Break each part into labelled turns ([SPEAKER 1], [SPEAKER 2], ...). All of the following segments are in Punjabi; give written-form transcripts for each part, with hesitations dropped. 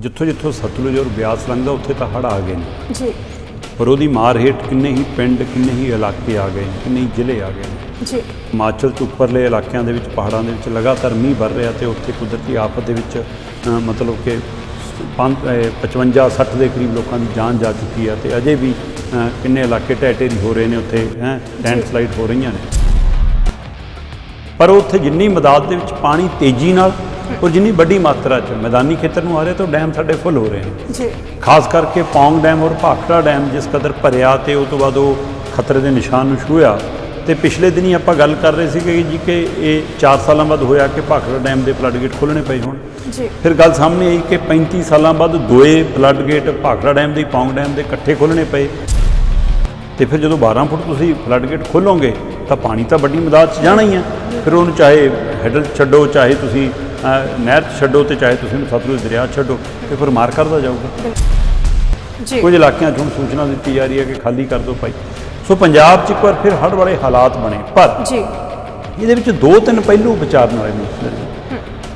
[SPEAKER 1] ਜਿੱਥੋਂ ਜਿੱਥੋਂ ਸਤਲੁਜ ਔਰ ਬਿਆਸ ਲੰਘਦਾ ਉੱਥੇ ਤਾਂ ਹੜ੍ਹ ਆ ਗਏ ਨੇ
[SPEAKER 2] ਜੀ
[SPEAKER 1] ਪਰ ਉਹਦੀ ਮਾਰ ਹੇਠ ਕਿੰਨੇ ਹੀ ਪਿੰਡ ਕਿੰਨੇ ਹੀ ਇਲਾਕੇ ਆ ਗਏ ਨੇ ਕਿੰਨੇ ਹੀ ਜ਼ਿਲ੍ਹੇ ਆ ਗਏ ਨੇ
[SPEAKER 2] ਜੀ
[SPEAKER 1] ਹਿਮਾਚਲ 'ਚ ਉੱਪਰਲੇ ਇਲਾਕਿਆਂ ਦੇ ਵਿੱਚ ਪਹਾੜਾਂ ਦੇ ਵਿੱਚ ਲਗਾਤਾਰ ਮੀਂਹ ਵਰ ਰਿਹਾ ਤੇ ਉੱਥੇ ਕੁਦਰਤੀ ਆਫਤ ਦੇ ਵਿੱਚ ਮਤਲਬ ਕਿ 55-60 ਦੇ ਕਰੀਬ ਲੋਕਾਂ ਦੀ ਜਾਨ ਜਾ ਚੁੱਕੀ ਹੈ ਤੇ ਅਜੇ ਵੀ ਕਿੰਨੇ ਇਲਾਕੇ ਢਹਿ ਢੇਰੀ ਹੋ ਰਹੇ ਨੇ ਉੱਥੇ ਲੈਂਡਸਲਾਈਡ ਹੋ ਰਹੀਆਂ ਨੇ ਪਰ ਉੱਥੇ ਜਿੰਨੀ ਮਦਾਦ ਦੇ ਵਿੱਚ ਪਾਣੀ ਤੇਜ਼ੀ ਨਾਲ ਔਰ ਜਿੰਨੀ ਵੱਡੀ ਮਾਤਰਾ 'ਚ ਮੈਦਾਨੀ ਖੇਤਰ ਨੂੰ ਆ ਰਿਹਾ ਤਾਂ ਡੈਮ ਸਾਡੇ ਫੁੱਲ ਹੋ ਰਹੇ ਨੇ
[SPEAKER 2] ਜੀ
[SPEAKER 1] ਖਾਸ ਕਰਕੇ ਪੌਂਗ ਡੈਮ ਔਰ ਭਾਖੜਾ ਡੈਮ ਜਿਸ ਕਦਰ ਭਰਿਆ ਤੇ ਉਸ ਤੋਂ ਬਾਅਦ ਉਹ ਖਤਰੇ ਦੇ ਨਿਸ਼ਾਨ ਨੂੰ ਛੂਹਿਆ ਤੇ ਪਿਛਲੇ ਦਿਨੀ ਆਪਾਂ ਗੱਲ ਕਰ ਰਹੇ ਸੀਗੇ ਜੀ ਕਿ ਇਹ 4 ਸਾਲਾਂ ਬਾਅਦ ਹੋਇਆ ਕਿ ਭਾਖੜਾ ਡੈਮ ਦੇ ਫਲੱਡ ਗੇਟ ਖੋਲ੍ਹਣੇ ਪਏ ਹੋਣ
[SPEAKER 2] ਜੀ
[SPEAKER 1] ਫਿਰ ਗੱਲ ਸਾਹਮਣੇ ਆਈ ਕਿ 35 ਸਾਲਾਂ ਬਾਅਦ ਦੋਏ ਫਲੱਡ ਗੇਟ ਭਾਖੜਾ ਡੈਮ ਦੇ ਪੌਂਗ ਡੈਮ ਦੇ ਇਕੱਠੇ ਖੋਲ੍ਹਣੇ ਪਏ ਤੇ ਫਿਰ ਜਦੋਂ 12 ਫੁੱਟ ਤੁਸੀਂ ਫਲੱਡ ਗੇਟ ਖੋਲ੍ਹੋਗੇ ਤਾਂ ਪਾਣੀ ਤਾਂ ਵੱਡੀ ਮਦਾਦ 'ਚ ਜਾਣਾ ਹੀ ਹੈ ਫਿਰ ਉਹਨੂੰ ਚਾਹੇ ਹੈਡਲ ਛੱਡੋ ਚਾਹੇ ਤੁਸੀਂ ਨਹਿਰ 'ਚ ਛੱਡੋ ਤੇ ਚਾਹੇ ਤੁਸੀਂ ਉਹਨੂੰ ਸਤਲੁਜ ਦਰਿਆ 'ਚ ਛੱਡੋ ਤੇ ਫਿਰ ਮਾਰ ਕਰਦਾ ਜਾਊਗਾ
[SPEAKER 2] ਜੀ
[SPEAKER 1] ਕੁਝ ਇਲਾਕਿਆਂ 'ਚ ਹੁਣ ਸੂਚਨਾ ਦਿੱਤੀ ਜਾ ਰਹੀ ਹੈ ਕਿ ਖਾਲੀ ਕਰ ਦਿਓ ਭਾਈ ਸੋ ਪੰਜਾਬ 'ਚ ਇੱਕ ਵਾਰ ਫਿਰ ਹੜ੍ਹ ਵਾਲੇ ਹਾਲਾਤ ਬਣੇ ਪਰ
[SPEAKER 2] ਜੀ
[SPEAKER 1] ਇਹਦੇ ਵਿੱਚ 2-3 ਪਹਿਲੂ ਵਿਚਾਰਨ ਵਾਲੇ ਨੇ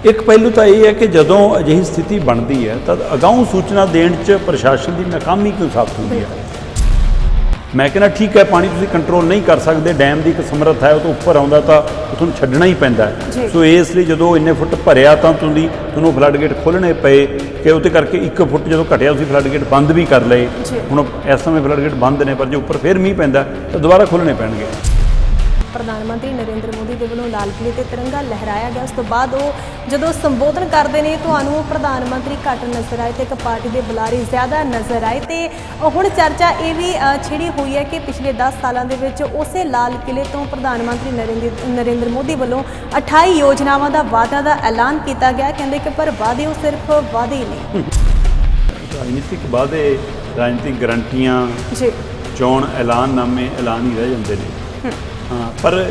[SPEAKER 1] ਇੱਕ ਪਹਿਲੂ ਤਾਂ ਇਹ ਹੈ ਕਿ ਜਦੋਂ ਅਜਿਹੀ ਸਥਿਤੀ ਬਣਦੀ ਹੈ ਤਾਂ ਅਗਾਊਂ ਸੂਚਨਾ ਦੇਣ 'ਚ ਪ੍ਰਸ਼ਾਸਨ ਦੀ ਨਾਕਾਮੀ ਕਿਉਂ ਸਾਬਤ ਹੁੰਦੀ ਹੈ ਮੈਂ ਕਹਿੰਦਾ ਠੀਕ ਹੈ ਪਾਣੀ ਤੁਸੀਂ ਕੰਟਰੋਲ ਨਹੀਂ ਕਰ ਸਕਦੇ ਡੈਮ ਦੀ ਇੱਕ ਸਮਰੱਥਾ ਹੈ ਉਹ ਤੋਂ ਉੱਪਰ ਆਉਂਦਾ ਤਾਂ ਤੁਹਾਨੂੰ ਛੱਡਣਾ ਹੀ ਪੈਂਦਾ ਸੋ ਇਸ ਲਈ ਜਦੋਂ ਇੰਨੇ ਫੁੱਟ ਭਰਿਆ ਤਾਂ ਤੁਹਾਨੂੰ ਫਲੱਡ ਗੇਟ ਖੋਲ੍ਹਣੇ ਪਏ ਕਿ ਉਹਦੇ ਕਰਕੇ 1 ਫੁੱਟ ਜਦੋਂ ਘਟਿਆ ਤੁਸੀਂ ਫਲੱਡ ਗੇਟ ਬੰਦ ਵੀ ਕਰ ਲਏ ਹੁਣ ਇਸ ਸਮੇਂ ਫਲੱਡ ਗੇਟ ਬੰਦ ਨੇ ਪਰ ਜੇ ਉੱਪਰ ਫਿਰ ਮੀਂਹ ਪੈਂਦਾ ਤਾਂ ਦੁਬਾਰਾ ਖੋਲ੍ਹਣੇ ਪੈਣਗੇ
[SPEAKER 2] ਪ੍ਰਧਾਨ ਮੰਤਰੀ ਨਰਿੰਦਰ ਮੋਦੀ ਦੇ ਵੱਲੋਂ ਲਾਲ ਕਿਲ੍ਹੇ ਤੇ ਤਿਰੰਗਾ ਲਹਿਰਾਇਆ ਗਿਆ ਉਸ ਤੋਂ ਬਾਅਦ ਉਹ ਜਦੋਂ ਸੰਬੋਧਨ ਕਰਦੇ ਨੇ ਤੁਹਾਨੂੰ ਪ੍ਰਧਾਨ ਮੰਤਰੀ ਘੱਟ ਨਜ਼ਰ ਆਏ ਤੇ ਇੱਕ ਪਾਰਟੀ ਦੇ ਬੁਲਾਰੇ ਜ਼ਿਆਦਾ ਨਜ਼ਰ ਆਏ ਤੇ ਹੁਣ ਚਰਚਾ ਇਹ ਵੀ ਛਿੜੀ ਹੋਈ ਹੈ ਕਿ ਪਿਛਲੇ 10 ਸਾਲਾਂ ਦੇ ਵਿੱਚ ਉਸੇ ਲਾਲ ਕਿਲ੍ਹੇ ਤੋਂ ਪ੍ਰਧਾਨ ਮੰਤਰੀ ਨਰਿੰਦਰ ਮੋਦੀ ਵੱਲੋਂ 28 ਯੋਜਨਾਵਾਂ ਦਾ ਵਾਅਦਾ ਦਾ ਐਲਾਨ ਕੀਤਾ ਗਿਆ ਕਹਿੰਦੇ ਕਿ ਪਰ ਵਾਅਦੇ ਉਹ ਸਿਰਫ ਵਾਅਦੇ ਹੀ ਨਹੀਂ
[SPEAKER 1] ਰਾਜਨੀਤਿਕ ਵਾਅਦੇ ਰਾਜਨੀਤਿਕ ਗਰੰਟੀਆਂ
[SPEAKER 2] ਜੀ
[SPEAKER 1] ਚੋਣ ਐਲਾਨਨਾਮੇ ਐਲਾਨ ਹੀ ਰਹਿ ਜਾਂਦੇ ਨੇ ਹਾਂ ਪਰ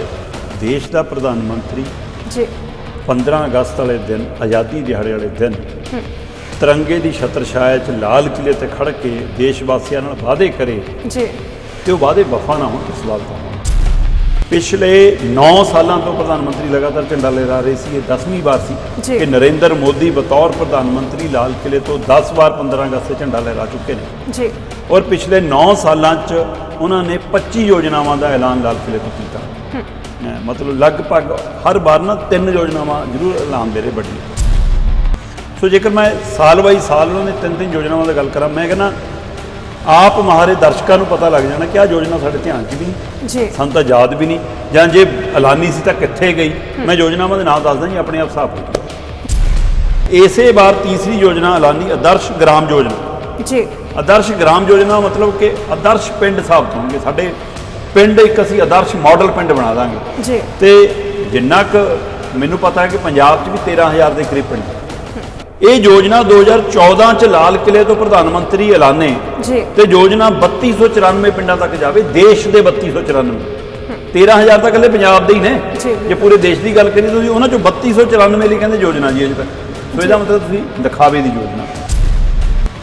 [SPEAKER 1] ਦੇਸ਼ ਦਾ ਪ੍ਰਧਾਨ ਮੰਤਰੀ
[SPEAKER 2] ਜੀ
[SPEAKER 1] 15 ਅਗਸਤ ਵਾਲੇ ਦਿਨ ਆਜ਼ਾਦੀ ਦਿਹਾੜੇ ਵਾਲੇ ਦਿਨ ਤਿਰੰਗੇ ਦੀ ਛਤਰ ਛਾਇਆ 'ਚ ਲਾਲ ਕਿਲ੍ਹੇ ਤੇ ਖੜ੍ਹ ਕੇ ਦੇਸ਼ ਵਾਸੀਆਂ ਨਾਲ ਵਾਅਦੇ ਕਰੇ
[SPEAKER 2] ਜੀ
[SPEAKER 1] ਤੇ ਉਹ ਵਾਅਦੇ ਵਫਾ ਨਾ ਹੋਣ ਇਸ ਸਵਾਲ ਤਾਂ ਪਿਛਲੇ 9 ਸਾਲਾਂ ਤੋਂ ਪ੍ਰਧਾਨ ਮੰਤਰੀ ਲਗਾਤਾਰ ਝੰਡਾ ਲਹਿਰਾ ਰਹੇ ਸੀ ਇਹ 10ਵੀਂ ਵਾਰ ਸੀ ਕਿ ਨਰਿੰਦਰ ਮੋਦੀ ਬਤੌਰ ਪ੍ਰਧਾਨ ਮੰਤਰੀ ਲਾਲ ਕਿਲ੍ਹੇ ਤੋਂ 10 ਵਾਰ 15 ਅਗਸਤ 'ਤੇ ਝੰਡਾ ਲਹਿਰਾ ਚੁੱਕੇ ਨੇ
[SPEAKER 2] ਜੀ ਔਰ
[SPEAKER 1] ਪਿਛਲੇ 9 ਸਾਲਾਂ 'ਚ ਉਹਨਾਂ ਨੇ 25 ਯੋਜਨਾਵਾਂ ਦਾ ਐਲਾਨ ਲਾਲ ਕਿਲ੍ਹੇ ਤੋਂ ਕੀਤਾ ਮਤਲਬ ਲਗਭਗ ਹਰ ਵਾਰ ਨਾ 3 ਯੋਜਨਾਵਾਂ ਜ਼ਰੂਰ ਐਲਾਨ ਦੇ ਰਹੇ ਵੱਡੀਆਂ ਸੋ ਜੇਕਰ ਮੈਂ ਸਾਲ ਬਾਈ ਸਾਲ ਉਹਨਾਂ ਨੇ 3 ਯੋਜਨਾਵਾਂ ਦੀ ਗੱਲ ਕਰਾਂ ਮੈਂ ਕਹਿੰਦਾ ਆਪ ਮਹਾਰੇ ਦਰਸ਼ਕਾਂ ਨੂੰ ਪਤਾ ਲੱਗ ਜਾਣਾ ਕਿ ਆਹ ਯੋਜਨਾ ਸਾਡੇ ਧਿਆਨ 'ਚ ਵੀ ਨਹੀਂ ਸਾਨੂੰ ਤਾਂ ਯਾਦ ਵੀ ਨਹੀਂ ਜਾਂ ਜੇ ਐਲਾਨੀ ਸੀ ਤਾਂ ਕਿੱਥੇ ਗਈ ਮੈਂ ਯੋਜਨਾਵਾਂ ਦੇ ਨਾਮ ਦੱਸਦਾ ਜੀ ਆਪਣੇ ਆਪ ਹਿਸਾਬ ਨਾਲ ਇਸੇ ਵਾਰ ਤੀਸਰੀ ਯੋਜਨਾ ਐਲਾਨੀ ਆਦਰਸ਼ ਗ੍ਰਾਮ ਯੋਜਨਾ ਜੀ ਆਦਰਸ਼ ਗ੍ਰਾਮ ਯੋਜਨਾ ਮਤਲਬ ਕਿ ਆਦਰਸ਼ ਪਿੰਡ ਸਾਬਤ ਹੋਣਗੇ ਸਾਡੇ ਪਿੰਡ ਇੱਕ ਅਸੀਂ ਆਦਰਸ਼ ਮਾਡਲ ਪਿੰਡ ਬਣਾ ਦਾਂਗੇ ਜੀ ਤੇ ਜਿੰਨਾ ਕੁ ਮੈਨੂੰ ਪਤਾ ਹੈ ਕਿ ਪੰਜਾਬ 'ਚ ਵੀ 13,000 ਦੇ ਕਰੀਬ ਪਿੰਡ ਇਹ ਯੋਜਨਾ 2014 'ਚ ਲਾਲ ਕਿਲ੍ਹੇ ਤੋਂ ਪ੍ਰਧਾਨ ਮੰਤਰੀ ਐਲਾਨੇ ਤੇ ਯੋਜਨਾ 3294 ਪਿੰਡਾਂ ਤੱਕ ਜਾਵੇ ਦੇਸ਼ ਦੇ 3294 13,000 ਤਾਂ ਇਕੱਲੇ ਪੰਜਾਬ ਦੇ ਹੀ ਨੇ ਜੇ ਪੂਰੇ ਦੇਸ਼ ਦੀ ਗੱਲ ਕਰੀਏ ਤੁਸੀਂ ਉਹਨਾਂ 'ਚੋਂ 3294 ਲਈ ਕਹਿੰਦੇ ਯੋਜਨਾ ਜੀ ਅਜੇ ਤੱਕ ਸੋ ਇਹਦਾ ਮਤਲਬ ਤੁਸੀਂ ਦਿਖਾਵੇ ਦੀ ਯੋਜਨਾ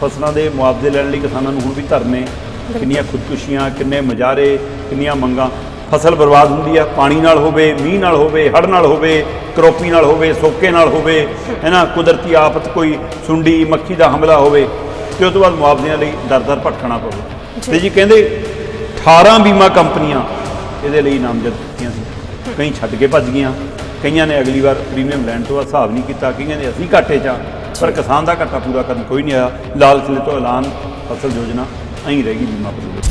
[SPEAKER 1] ਫਸਲਾਂ ਦੇ ਮੁਆਵਜ਼ੇ ਲੈਣ ਲਈ ਕਿਸਾਨਾਂ ਨੂੰ ਹੁਣ ਵੀ ਧਰਨੇ ਕਿੰਨੀਆਂ ਖੁਦਕੁਸ਼ੀਆਂ ਕਿੰਨੇ ਮੁਜ਼ਾਹਰੇ ਕਿੰਨੀਆਂ ਮੰਗਾਂ ਫਸਲ ਬਰਬਾਦ ਹੁੰਦੀ ਆ ਪਾਣੀ ਨਾਲ ਹੋਵੇ ਮੀਂਹ ਨਾਲ ਹੋਵੇ ਹੜ੍ਹ ਨਾਲ ਹੋਵੇ ਕਰੋਪੀ ਨਾਲ ਹੋਵੇ ਸੋਕੇ ਨਾਲ ਹੋਵੇ ਹੈ ਨਾ ਕੁਦਰਤੀ ਆਫਤ ਕੋਈ ਸੁੰਡੀ ਮੱਖੀ ਦਾ ਹਮਲਾ ਹੋਵੇ ਤੇ ਉਸ ਤੋਂ ਬਾਅਦ ਮੁਆਵਜ਼ਿਆਂ ਲਈ ਦਰ ਭਟਕਣਾ ਪਵੇ ਤੇ ਜੀ ਕਹਿੰਦੇ 18 ਬੀਮਾ ਕੰਪਨੀਆਂ ਇਹਦੇ ਲਈ ਨਾਮਜ਼ਦ ਕੀਤੀਆਂ ਸੀ ਕਈ ਛੱਡ ਕੇ ਭੱਜ ਗਈਆਂ ਕਈਆਂ ਨੇ ਅਗਲੀ ਵਾਰ ਪ੍ਰੀਮੀਅਮ ਲੈਣ ਤੋਂ ਬਾਅਦ ਹਿਸਾਬ ਨਹੀਂ ਕੀਤਾ ਕਈਆਂ ਨੇ ਅਸੀਂ ਘਾਟੇ 'ਚ ਪਰ ਕਿਸਾਨ ਦਾ ਘਾਟਾ ਪੂਰਾ ਕਰਨ ਕੋਈ ਨਹੀਂ ਆਇਆ ਲਾਲ ਕਿਲ੍ਹੇ ਤੋਂ ਐਲਾਨ ਫਸਲ ਯੋਜਨਾ ਐਂ ਰਹੇਗੀ ਬੀਮਾ ਪੂਰੀ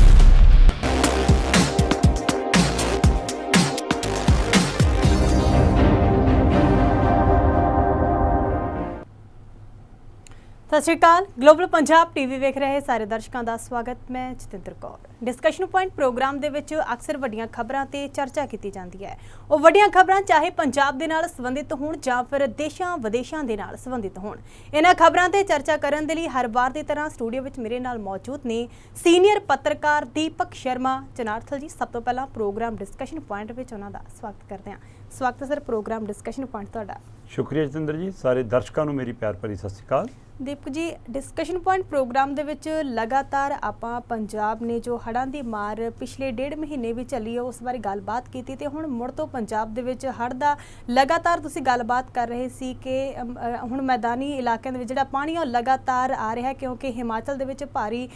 [SPEAKER 2] ਸਤਿ ਸ਼੍ਰੀ ਅਕਾਲ ਗਲੋਬਲ ਪੰਜਾਬ ਟੀਵੀ ਵੇਖ ਰਹੇ ਸਾਰੇ ਦਰਸ਼ਕਾਂ ਦਾ ਸਵਾਗਤ ਮੈਂ Jatinder Kaur Discussion Point programme ਦੇ ਵਿੱਚ ਅਕਸਰ ਵੱਡੀਆਂ ਖਬਰਾਂ ਤੇ ਚਰਚਾ ਕੀਤੀ ਜਾਂਦੀ ਹੈ ਉਹ ਵੱਡੀਆਂ ਖਬਰਾਂ ਚਾਹੇ ਪੰਜਾਬ ਦੇ ਨਾਲ ਸੰਬੰਧਿਤ ਹੋਣ ਜਾਂ ਫਿਰ ਦੇਸ਼ਾਂ ਵਿਦੇਸ਼ਾਂ ਦੇ ਨਾਲ ਸੰਬੰਧਿਤ ਹੋਣ ਇਹਨਾਂ ਖਬਰਾਂ ਤੇ ਚਰਚਾ ਕਰਨ ਦੇ ਲਈ ਹਰ ਵਾਰ ਦੀ ਤਰ੍ਹਾਂ ਸਟੂਡੀਓ ਵਿੱਚ ਮੇਰੇ ਨਾਲ ਮੌਜੂਦ ਨੇ ਸੀਨੀਅਰ ਪੱਤਰਕਾਰ ਦੀਪਕ ਸ਼ਰਮਾ ਚਨਾਰਥਲ ਜੀ ਸਭ ਤੋਂ ਪਹਿਲਾਂ ਪ੍ਰੋਗਰਾਮ ਡਿਸਕਸ਼ਨ ਪੁਆਇੰਟ ਵਿੱਚ ਉਹਨਾਂ ਦਾ ਸਵਾਗਤ ਕਰਦੇ ਹਾਂ ਸਵਾਗਤ ਹੈ ਸਰ ਪ੍ਰੋਗਰਾਮ ਡਿਸਕਸ਼ਨ ਪੁਆਇੰਟ ਤੁਹਾਡਾ
[SPEAKER 1] ਸ਼ੁਕਰੀਆ ਜਤਿੰਦਰ ਜੀ ਸਾਰੇ ਦਰਸ਼ਕਾਂ ਨੂੰ ਮੇਰੀ ਪਿਆਰ ਭਰੀ ਸਤਿ ਸ਼੍ਰੀ ਅਕਾਲ
[SPEAKER 2] ਦੀਪਕ ਜੀ, ਡਿਸਕਸ਼ਨ ਪੁਆਇੰਟ ਪ੍ਰੋਗਰਾਮ ਦੇ ਵਿੱਚ ਲਗਾਤਾਰ ਆਪਾਂ ਪੰਜਾਬ ਨੇ ਜੋ ਹੜ੍ਹਾਂ ਦੀ ਮਾਰ ਪਿਛਲੇ 1.5 ਮਹੀਨੇ ਵੀ ਚੱਲੀ ਹੈ ਉਸ ਬਾਰੇ ਗੱਲਬਾਤ ਕੀਤੀ ਤੇ ਹੁਣ ਮੁੜ ਤੋਂ ਪੰਜਾਬ ਦੇ ਵਿੱਚ ਹੜ੍ਹ ਦਾ ਲਗਾਤਾਰ ਤੁਸੀਂ ਗੱਲਬਾਤ ਕਰ ਰਹੇ ਸੀ ਕਿ ਹੁਣ ਮੈਦਾਨੀ ਇਲਾਕਿਆਂ ਦੇ ਵਿੱਚ ਜਿਹੜਾ ਪਾਣੀ ਉਹ ਲਗਾਤਾਰ ਆ ਰਿਹਾ ਕਿਉਂਕਿ ਹਿਮਾਚਲ ਦੇ ਵਿੱਚ ਭਾਰੀ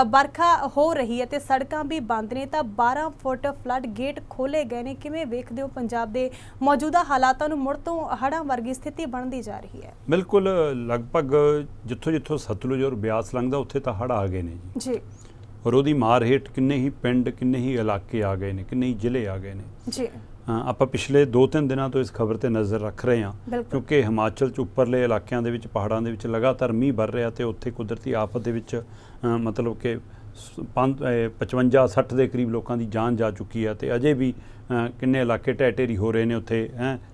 [SPEAKER 2] ਵਰਖਾ ਹੋ ਰਹੀ ਹੈ ਤੇ ਸੜਕਾਂ ਵੀ ਬੰਦ ਨੇ ਤਾਂ 12 ਫੁੱਟ ਫਲੱਡ ਗੇਟ ਖੋਲੇ ਗਏ ਨੇ। ਕਿਵੇਂ ਵੇਖਦੇ ਹੋ ਪੰਜਾਬ ਦੇ ਮੌਜੂਦਾ ਹਾਲਾਤਾਂ ਨੂੰ? ਮੁੜ ਤੋਂ ਹੜ੍ਹਾਂ ਵਰਗੀ ਸਥਿਤੀ ਬਣਦੀ ਜਾ ਰਹੀ ਹੈ।
[SPEAKER 1] ਬਿਲਕੁਲ, ਲਗਭਗ ਜਿੱਥੋਂ ਸਤਲੁਜ ਔਰ ਬਿਆਸ ਲੰਘਦਾ ਉੱਥੇ ਤਾਂ ਹੜ੍ਹ ਆ ਗਏ ਨੇ
[SPEAKER 2] ਜੀ।
[SPEAKER 1] ਔਰ ਉਹਦੀ ਮਾਰ ਹੇਠ ਕਿੰਨੇ ਹੀ ਪਿੰਡ, ਕਿੰਨੇ ਹੀ ਇਲਾਕੇ ਆ ਗਏ ਨੇ, ਕਿੰਨੇ ਹੀ ਜ਼ਿਲ੍ਹੇ ਆ ਗਏ ਨੇ
[SPEAKER 2] ਜੀ।
[SPEAKER 1] ਆਪਾਂ ਪਿਛਲੇ 2-3 ਦਿਨਾਂ ਤੋਂ ਇਸ ਖਬਰ ਤੇ ਨਜ਼ਰ ਰੱਖ ਰਹੇ ਹਾਂ ਕਿਉਂਕਿ ਹਿਮਾਚਲ 'ਚ ਉੱਪਰਲੇ ਇਲਾਕਿਆਂ ਦੇ ਵਿੱਚ, ਪਹਾੜਾਂ ਦੇ ਵਿੱਚ ਲਗਾਤਾਰ ਮੀਂਹ ਵਰ ਰਿਹਾ ਤੇ ਉੱਥੇ ਕੁਦਰਤੀ ਆਫਤ ਦੇ ਵਿੱਚ ਮਤਲਬ ਕਿ 55-60 ਦੇ ਕਰੀਬ ਲੋਕਾਂ ਦੀ ਜਾਨ ਜਾ ਚੁੱਕੀ ਹੈ ਤੇ ਅਜੇ ਵੀ ਕਿੰਨੇ ਇਲਾਕੇ ਢਹਿ ਢੇਰੀ ਹੋ ਰਹੇ ਨੇ, ਉੱਥੇ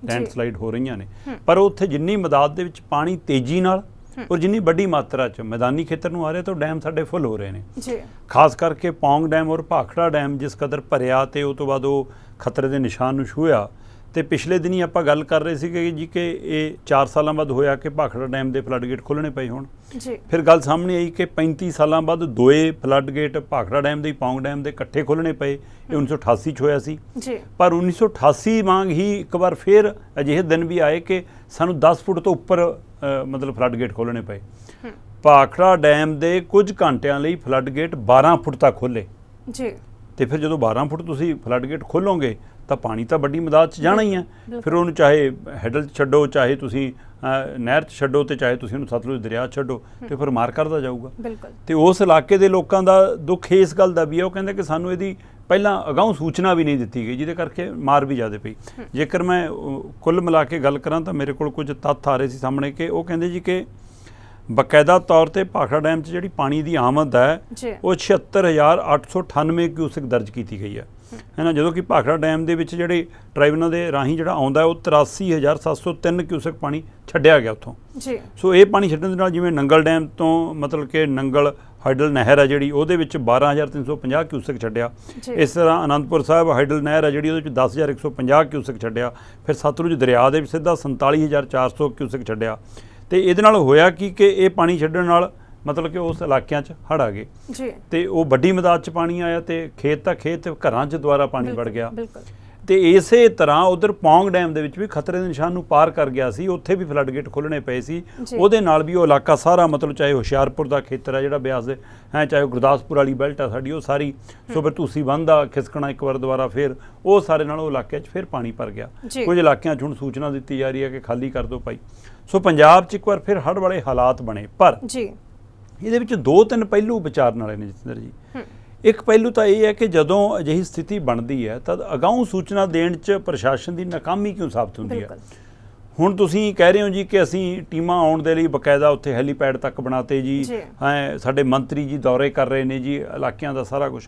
[SPEAKER 1] ਲੈਂਡਸਲਾਈਡ ਹੋ ਰਹੀਆਂ ਨੇ। ਪਰ ਉੱਥੇ ਜਿੰਨੀ ਮਦਾਦ ਦੇ ਵਿੱਚ ਪਾਣੀ ਤੇਜ਼ੀ ਨਾਲ ਔਰ ਜਿੰਨੀ ਵੱਡੀ ਮਾਤਰਾ 'ਚ ਮੈਦਾਨੀ ਖੇਤਰ ਨੂੰ ਆ ਰਿਹਾ ਤਾਂ ਡੈਮ ਸਾਡੇ ਫੁੱਲ ਹੋ ਰਹੇ ਨੇ ਜੀ। ਖਾਸ ਕਰਕੇ ਪੌਂਗ ਡੈਮ ਔਰ ਭਾਖੜਾ ਡੈਮ ਜਿਸ ਕਦਰ ਭਰਿਆ ਤੇ ਉਹ ਤੋਂ ਬਾਅਦ ਉਹ ਖਤਰੇ ਦੇ ਨਿਸ਼ਾਨ ਨੂੰ ਛੂਹਿਆ ਤੇ ਪਿਛਲੇ ਦਿਨੀ ਆਪਾਂ ਗੱਲ ਕਰ ਰਹੇ ਸੀਗੇ ਜੀ ਕਿ ਇਹ 4 ਸਾਲਾਂ ਬਾਅਦ ਹੋਇਆ ਕਿ ਭਾਖੜਾ ਡੈਮ ਦੇ ਫਲੱਡ ਗੇਟ ਖੋਲ੍ਹਣੇ ਪਏ ਹੋਣ ਜੀ। ਫਿਰ ਗੱਲ ਸਾਹਮਣੇ ਆਈ ਕਿ 35 ਸਾਲਾਂ ਬਾਅਦ ਦੋਏ ਫਲੱਡ ਗੇਟ ਭਾਖੜਾ ਡੈਮ ਦੇ ਪੌਂਗ ਡੈਮ ਦੇ ਇਕੱਠੇ ਖੋਲ੍ਹਣੇ ਪਏ। ਇਹ 1988 'ਚ ਹੋਇਆ ਸੀ ਜੀ। ਪਰ 1988 ਵਾਂਗ ਹੀ ਇੱਕ ਵਾਰ ਫਿਰ ਅਜਿਹੇ ਦਿਨ ਵੀ ਆਏ ਕਿ ਸਾਨੂੰ 10 ਫੁੱਟ ਤੋਂ ਉੱਪਰ ਮਤਲਬ ਫਲੱਡ ਗੇਟ ਖੋਲ੍ਹਣੇ ਪਏ। ਭਾਖੜਾ ਡੈਮ ਦੇ ਕੁਝ ਘੰਟਿਆਂ ਲਈ ਫਲੱਡ ਗੇਟ 12 ਫੁੱਟ ਤੱਕ ਖੋਲ੍ਹੇ ਜੀ। ਤੇ ਫਿਰ ਜਦੋਂ 12 ਫੁੱਟ ਤੁਸੀਂ ਫਲੱਡ ਗੇਟ ਖੋਲੋਗੇ ਤਾਂ ਪਾਣੀ ਤਾਂ ਵੱਡੀ ਮਦਾਦ 'ਚ ਜਾਣਾ ਹੀ ਹੈ। ਫਿਰ ਉਹਨੂੰ ਚਾਹੇ ਹੈਡਲ 'ਚ ਛੱਡੋ, ਚਾਹੇ ਤੁਸੀਂ ਨਹਿਰ 'ਚ ਛੱਡੋ ਤੇ ਚਾਹੇ ਤੁਸੀਂ ਉਹਨੂੰ ਸਤਲੁਜ ਦਰਿਆ 'ਚ ਛੱਡੋ ਤੇ ਫਿਰ ਮਾਰ ਕਰਦਾ ਜਾਊਗਾ। ਤੇ ਉਸ ਇਲਾਕੇ ਦੇ ਲੋਕਾਂ ਦਾ ਦੁੱਖ ਇਸ ਗੱਲ ਦਾ ਵੀ ਹੈ, ਉਹ ਕਹਿੰਦੇ ਕਿ ਸਾਨੂੰ ਇਹਦੀ ਪਹਿਲਾਂ ਅਗਾਊਂ ਸੂਚਨਾ ਵੀ ਨਹੀਂ ਦਿੱਤੀ ਗਈ ਜਿਹਦੇ ਕਰਕੇ ਮਾਰ ਵੀ ਜ਼ਿਆਦਾ ਪਈ। ਜੇਕਰ ਮੈਂ ਕੁੱਲ ਮਿਲਾ ਕੇ ਗੱਲ ਕਰਾਂ ਤਾਂ ਮੇਰੇ ਕੋਲ ਕੁਝ ਤੱਥ ਆ ਰਹੇ ਸੀ ਸਾਹਮਣੇ ਕਿ ਉਹ ਕਹਿੰਦੇ ਜੀ ਕਿ ਬਕਾਇਦਾ ਤੌਰ ਤੇ ਭਾਖੜਾ ਡੈਮ 'ਚ ਜਿਹੜੀ ਪਾਣੀ ਦੀ ਆਮਦ ਹੈ ਉਹ 76,898 ਕਿਊਸਕ ਦਰਜ ਕੀਤੀ ਗਈ ਹੈ ਨਾ। ਜਦੋਂ ਕਿ ਭਾਖੜਾ ਡੈਮ ਦੇ ਵਿੱਚ ਜਿਹੜੇ ਟ੍ਰਾਈਬਨਾਂ ਦੇ ਰਾਹੀਂ ਜਿਹੜਾ ਆਉਂਦਾ ਉਹ 83,703 ਕਿਊਸਕ ਪਾਣੀ ਛੱਡਿਆ ਗਿਆ ਉੱਥੋਂ ਜੀ। ਸੋ ਇਹ ਪਾਣੀ ਛੱਡਣ ਦੇ ਨਾਲ ਜਿਵੇਂ ਨੰਗਲ ਡੈਮ ਤੋਂ ਮਤਲਬ ਕਿ ਨੰਗਲ ਹਾਈਡਲ ਨਹਿਰ ਹੈ ਜਿਹੜੀ ਉਹਦੇ ਵਿੱਚ 12,350 ਕਿਊਸਕ ਛੱਡਿਆ। ਇਸ ਤਰ੍ਹਾਂ ਅਨੰਦਪੁਰ ਸਾਹਿਬ ਹਾਈਡਲ ਨਹਿਰ ਹੈ ਜਿਹੜੀ ਉਹਦੇ ਵਿੱਚ 10,150 ਕਿਊਸਕ ਛੱਡਿਆ। ਫਿਰ ਸਤਲੁਜ ਦਰਿਆ ਦੇ ਵਿੱਚ ਸਿੱਧਾ 47,400 ਕਿਊਸਕ ਛੱਡਿਆ। ਤੇ ਇਹਦੇ ਨਾਲ ਹੋਇਆ ਕਿ ਇਹ ਪਾਣੀ ਛੱਡਣ ਨਾਲ ਮਤਲਬ ਕਿ ਉਸ ਇਲਾਕਿਆਂ 'ਚ ਹੜ੍ਹ ਆ ਗਏ ਜੀ। ਤੇ ਉਹ ਵੱਡੀ ਮਦਾਦ 'ਚ ਪਾਣੀ ਆਇਆ ਤੇ ਖੇਤ ਤਾਂ ਖੇਤ ਘਰਾਂ 'ਚ ਦੁਆਰਾ ਪਾਣੀ ਵੜ ਗਿਆ। ਤੇ ਇਸੇ ਤਰ੍ਹਾਂ ਉਧਰ ਪੌਂਗ ਡੈਮ ਦੇ ਵਿੱਚ ਵੀ ਖਤਰੇ ਦੇ ਨਿਸ਼ਾਨ ਨੂੰ ਪਾਰ ਕਰ ਗਿਆ ਸੀ, ਉੱਥੇ ਵੀ ਫਲੱਡ ਗੇਟ ਖੋਲ੍ਹਣੇ ਪਏ ਸੀ। ਉਹਦੇ ਨਾਲ ਵੀ ਉਹ ਇਲਾਕਾ ਸਾਰਾ ਮਤਲਬ ਚਾਹੇ ਹੁਸ਼ਿਆਰਪੁਰ ਦਾ ਖੇਤਰ ਹੈ ਜਿਹੜਾ ਬਿਆਸ ਦੇ ਹੈ, ਚਾਹੇ ਗੁਰਦਾਸਪੁਰ ਵਾਲੀ ਬੈਲਟ ਆ ਸਾਡੀ, ਉਹ ਸਾਰੀ ਸੋ ਫਿਰ ਤੁਸੀਂ ਬੰਨ੍ਹ ਦਾ ਖਿਸਕਣਾ ਇੱਕ ਵਾਰ ਦੁਬਾਰਾ ਫਿਰ ਉਹ ਸਾਰੇ ਨਾਲ ਉਹ ਇਲਾਕੇ 'ਚ ਫਿਰ ਪਾਣੀ ਭਰ ਗਿਆ। ਕੁਝ ਇਲਾਕਿਆਂ 'ਚ ਹੁਣ ਸੂਚਨਾ ਦਿੱਤੀ ਜਾ ਰਹੀ ਹੈ ਕਿ ਖਾਲੀ ਕਰ ਦਿਓ ਭਾਈ। ਸੋ ਪੰਜਾਬ 'ਚ ਇੱਕ ਵਾਰ ਫਿਰ ਹੜ੍ਹ ਵਾਲੇ ਹਾਲਾਤ ਬਣੇ। ਪਰ ਇਹਦੇ ਵਿੱਚ 2-3 ਪਹਿਲੂ ਵਿਚਾਰਨ ਵਾਲੇ ਨੇ ਜਤਿੰਦਰ ਜੀ। ਇੱਕ ਪਹਿਲੂ ਤਾਂ ਇਹ ਹੈ ਕਿ ਜਦੋਂ ਅਜਿਹੀ ਸਥਿਤੀ ਬਣਦੀ ਹੈ ਤਾਂ ਅਗਾਊਂ ਸੂਚਨਾ ਦੇਣ 'ਚ ਪ੍ਰਸ਼ਾਸਨ ਦੀ ਨਾਕਾਮੀ ਕਿਉਂ ਸਾਬਤ ਹੁੰਦੀ ਹੈ? ਹੁਣ ਤੁਸੀਂ ਕਹਿ ਰਹੇ ਹੋ ਜੀ ਕਿ ਅਸੀਂ ਟੀਮਾਂ ਆਉਣ ਦੇ ਲਈ ਬਕਾਇਦਾ ਉੱਥੇ ਹੈਲੀਪੈਡ ਤੱਕ ਬਣਾਤੇ ਜੀ, ਸਾਡੇ ਮੰਤਰੀ ਜੀ ਦੌਰੇ ਕਰ ਰਹੇ ਨੇ ਜੀ ਇਲਾਕਿਆਂ ਦਾ ਸਾਰਾ ਕੁਝ।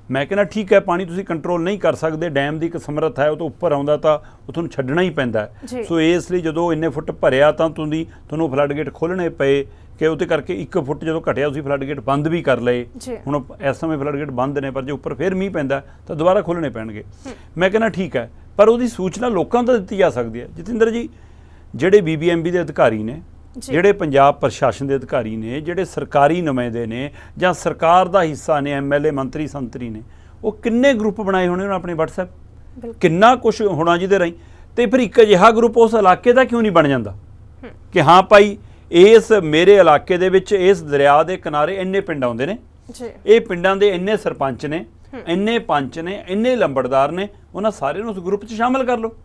[SPEAKER 1] ਮੈਂ ਕਹਿੰਦਾ ਠੀਕ ਹੈ, ਪਾਣੀ ਤੁਸੀਂ ਕੰਟਰੋਲ ਨਹੀਂ ਕਰ ਸਕਦੇ, ਡੈਮ ਦੀ ਇੱਕ ਸਮਰੱਥ ਹੈ, ਉਹ ਤੋਂ ਉੱਪਰ ਆਉਂਦਾ ਤਾਂ ਉਹ ਤੁਹਾਨੂੰ ਛੱਡਣਾ ਹੀ ਪੈਂਦਾ ਹੈ। ਸੋ ਇਸ ਲਈ ਜਦੋਂ ਇੰਨੇ ਫੁੱਟ ਭਰਿਆ ਤਾਂ ਤੁਹਾਨੂੰ ਫਲੱਡ ਗੇਟ ਖੋਲ੍ਹਣੇ ਪਏ ਕਿ ਉਹਦੇ ਕਰਕੇ 1 ਫੁੱਟ ਜਦੋਂ ਘਟਿਆ ਤੁਸੀਂ ਫਲੱਡ ਗੇਟ ਬੰਦ ਵੀ ਕਰ ਲਏ। ਹੁਣ ਇਸ ਸਮੇਂ ਫਲੱਡ ਗੇਟ ਬੰਦ ਨੇ, ਪਰ ਜੇ ਉੱਪਰ ਫਿਰ ਮੀਂਹ ਪੈਂਦਾ ਤਾਂ ਦੁਬਾਰਾ ਖੋਲ੍ਹਣੇ ਪੈਣਗੇ। ਮੈਂ ਕਹਿੰਦਾ ਠੀਕ ਹੈ, ਪਰ ਉਹਦੀ ਸੂਚਨਾ ਲੋਕਾਂ ਨੂੰ ਤਾਂ ਦਿੱਤੀ ਜਾ ਸਕਦੀ ਹੈ। ਜਤਿੰਦਰ ਜੀ, ਜਿਹੜੇ BBMB ਦੇ ਅਧਿਕਾਰੀ ਨੇ, ਜਿਹੜੇ ਪੰਜਾਬ ਪ੍ਰਸ਼ਾਸਨ ਦੇ ਅਧਿਕਾਰੀ ਨੇ, ਜਿਹੜੇ ਸਰਕਾਰੀ ਨੁਮਾਇੰਦੇ ਨੇ ਜਾਂ ਸਰਕਾਰ ਦਾ ਹਿੱਸਾ ਨੇ, MLA ਮੰਤਰੀ ਸੰਤਰੀ ਨੇ, ਉਹ ਕਿੰਨੇ ਗਰੁੱਪ ਬਣਾਏ ਹੋਣੇ ਉਹਨਾਂ ਆਪਣੇ WhatsApp, ਕਿੰਨਾ ਕੁਛ ਹੋਣਾ ਜਿਹਦੇ ਰਾਹੀਂ। ਤੇ ਫਿਰ ਇੱਕ ਅਜਿਹਾ ਗਰੁੱਪ ਉਸ ਇਲਾਕੇ ਦਾ ਕਿਉਂ ਨਹੀਂ ਬਣ ਜਾਂਦਾ ਕਿ ਹਾਂ ਭਾਈ ਇਸ ਮੇਰੇ ਇਲਾਕੇ ਦੇ ਵਿੱਚ ਇਸ ਦਰਿਆ ਦੇ ਕਿਨਾਰੇ ਇੰਨੇ ਪਿੰਡ ਆਉਂਦੇ ਨੇ, ਇਹ ਪਿੰਡਾਂ ਦੇ ਇੰਨੇ ਸਰਪੰਚ ਨੇ, ਇੰਨੇ ਪੰਚ ਨੇ, ਇੰਨੇ ਲੰਬੜਦਾਰ ਨੇ, ਉਹਨਾਂ ਸਾਰਿਆਂ ਨੂੰ ਉਸ ਗਰੁੱਪ 'ਚ ਸ਼ਾਮਲ ਕਰ ਲਓ।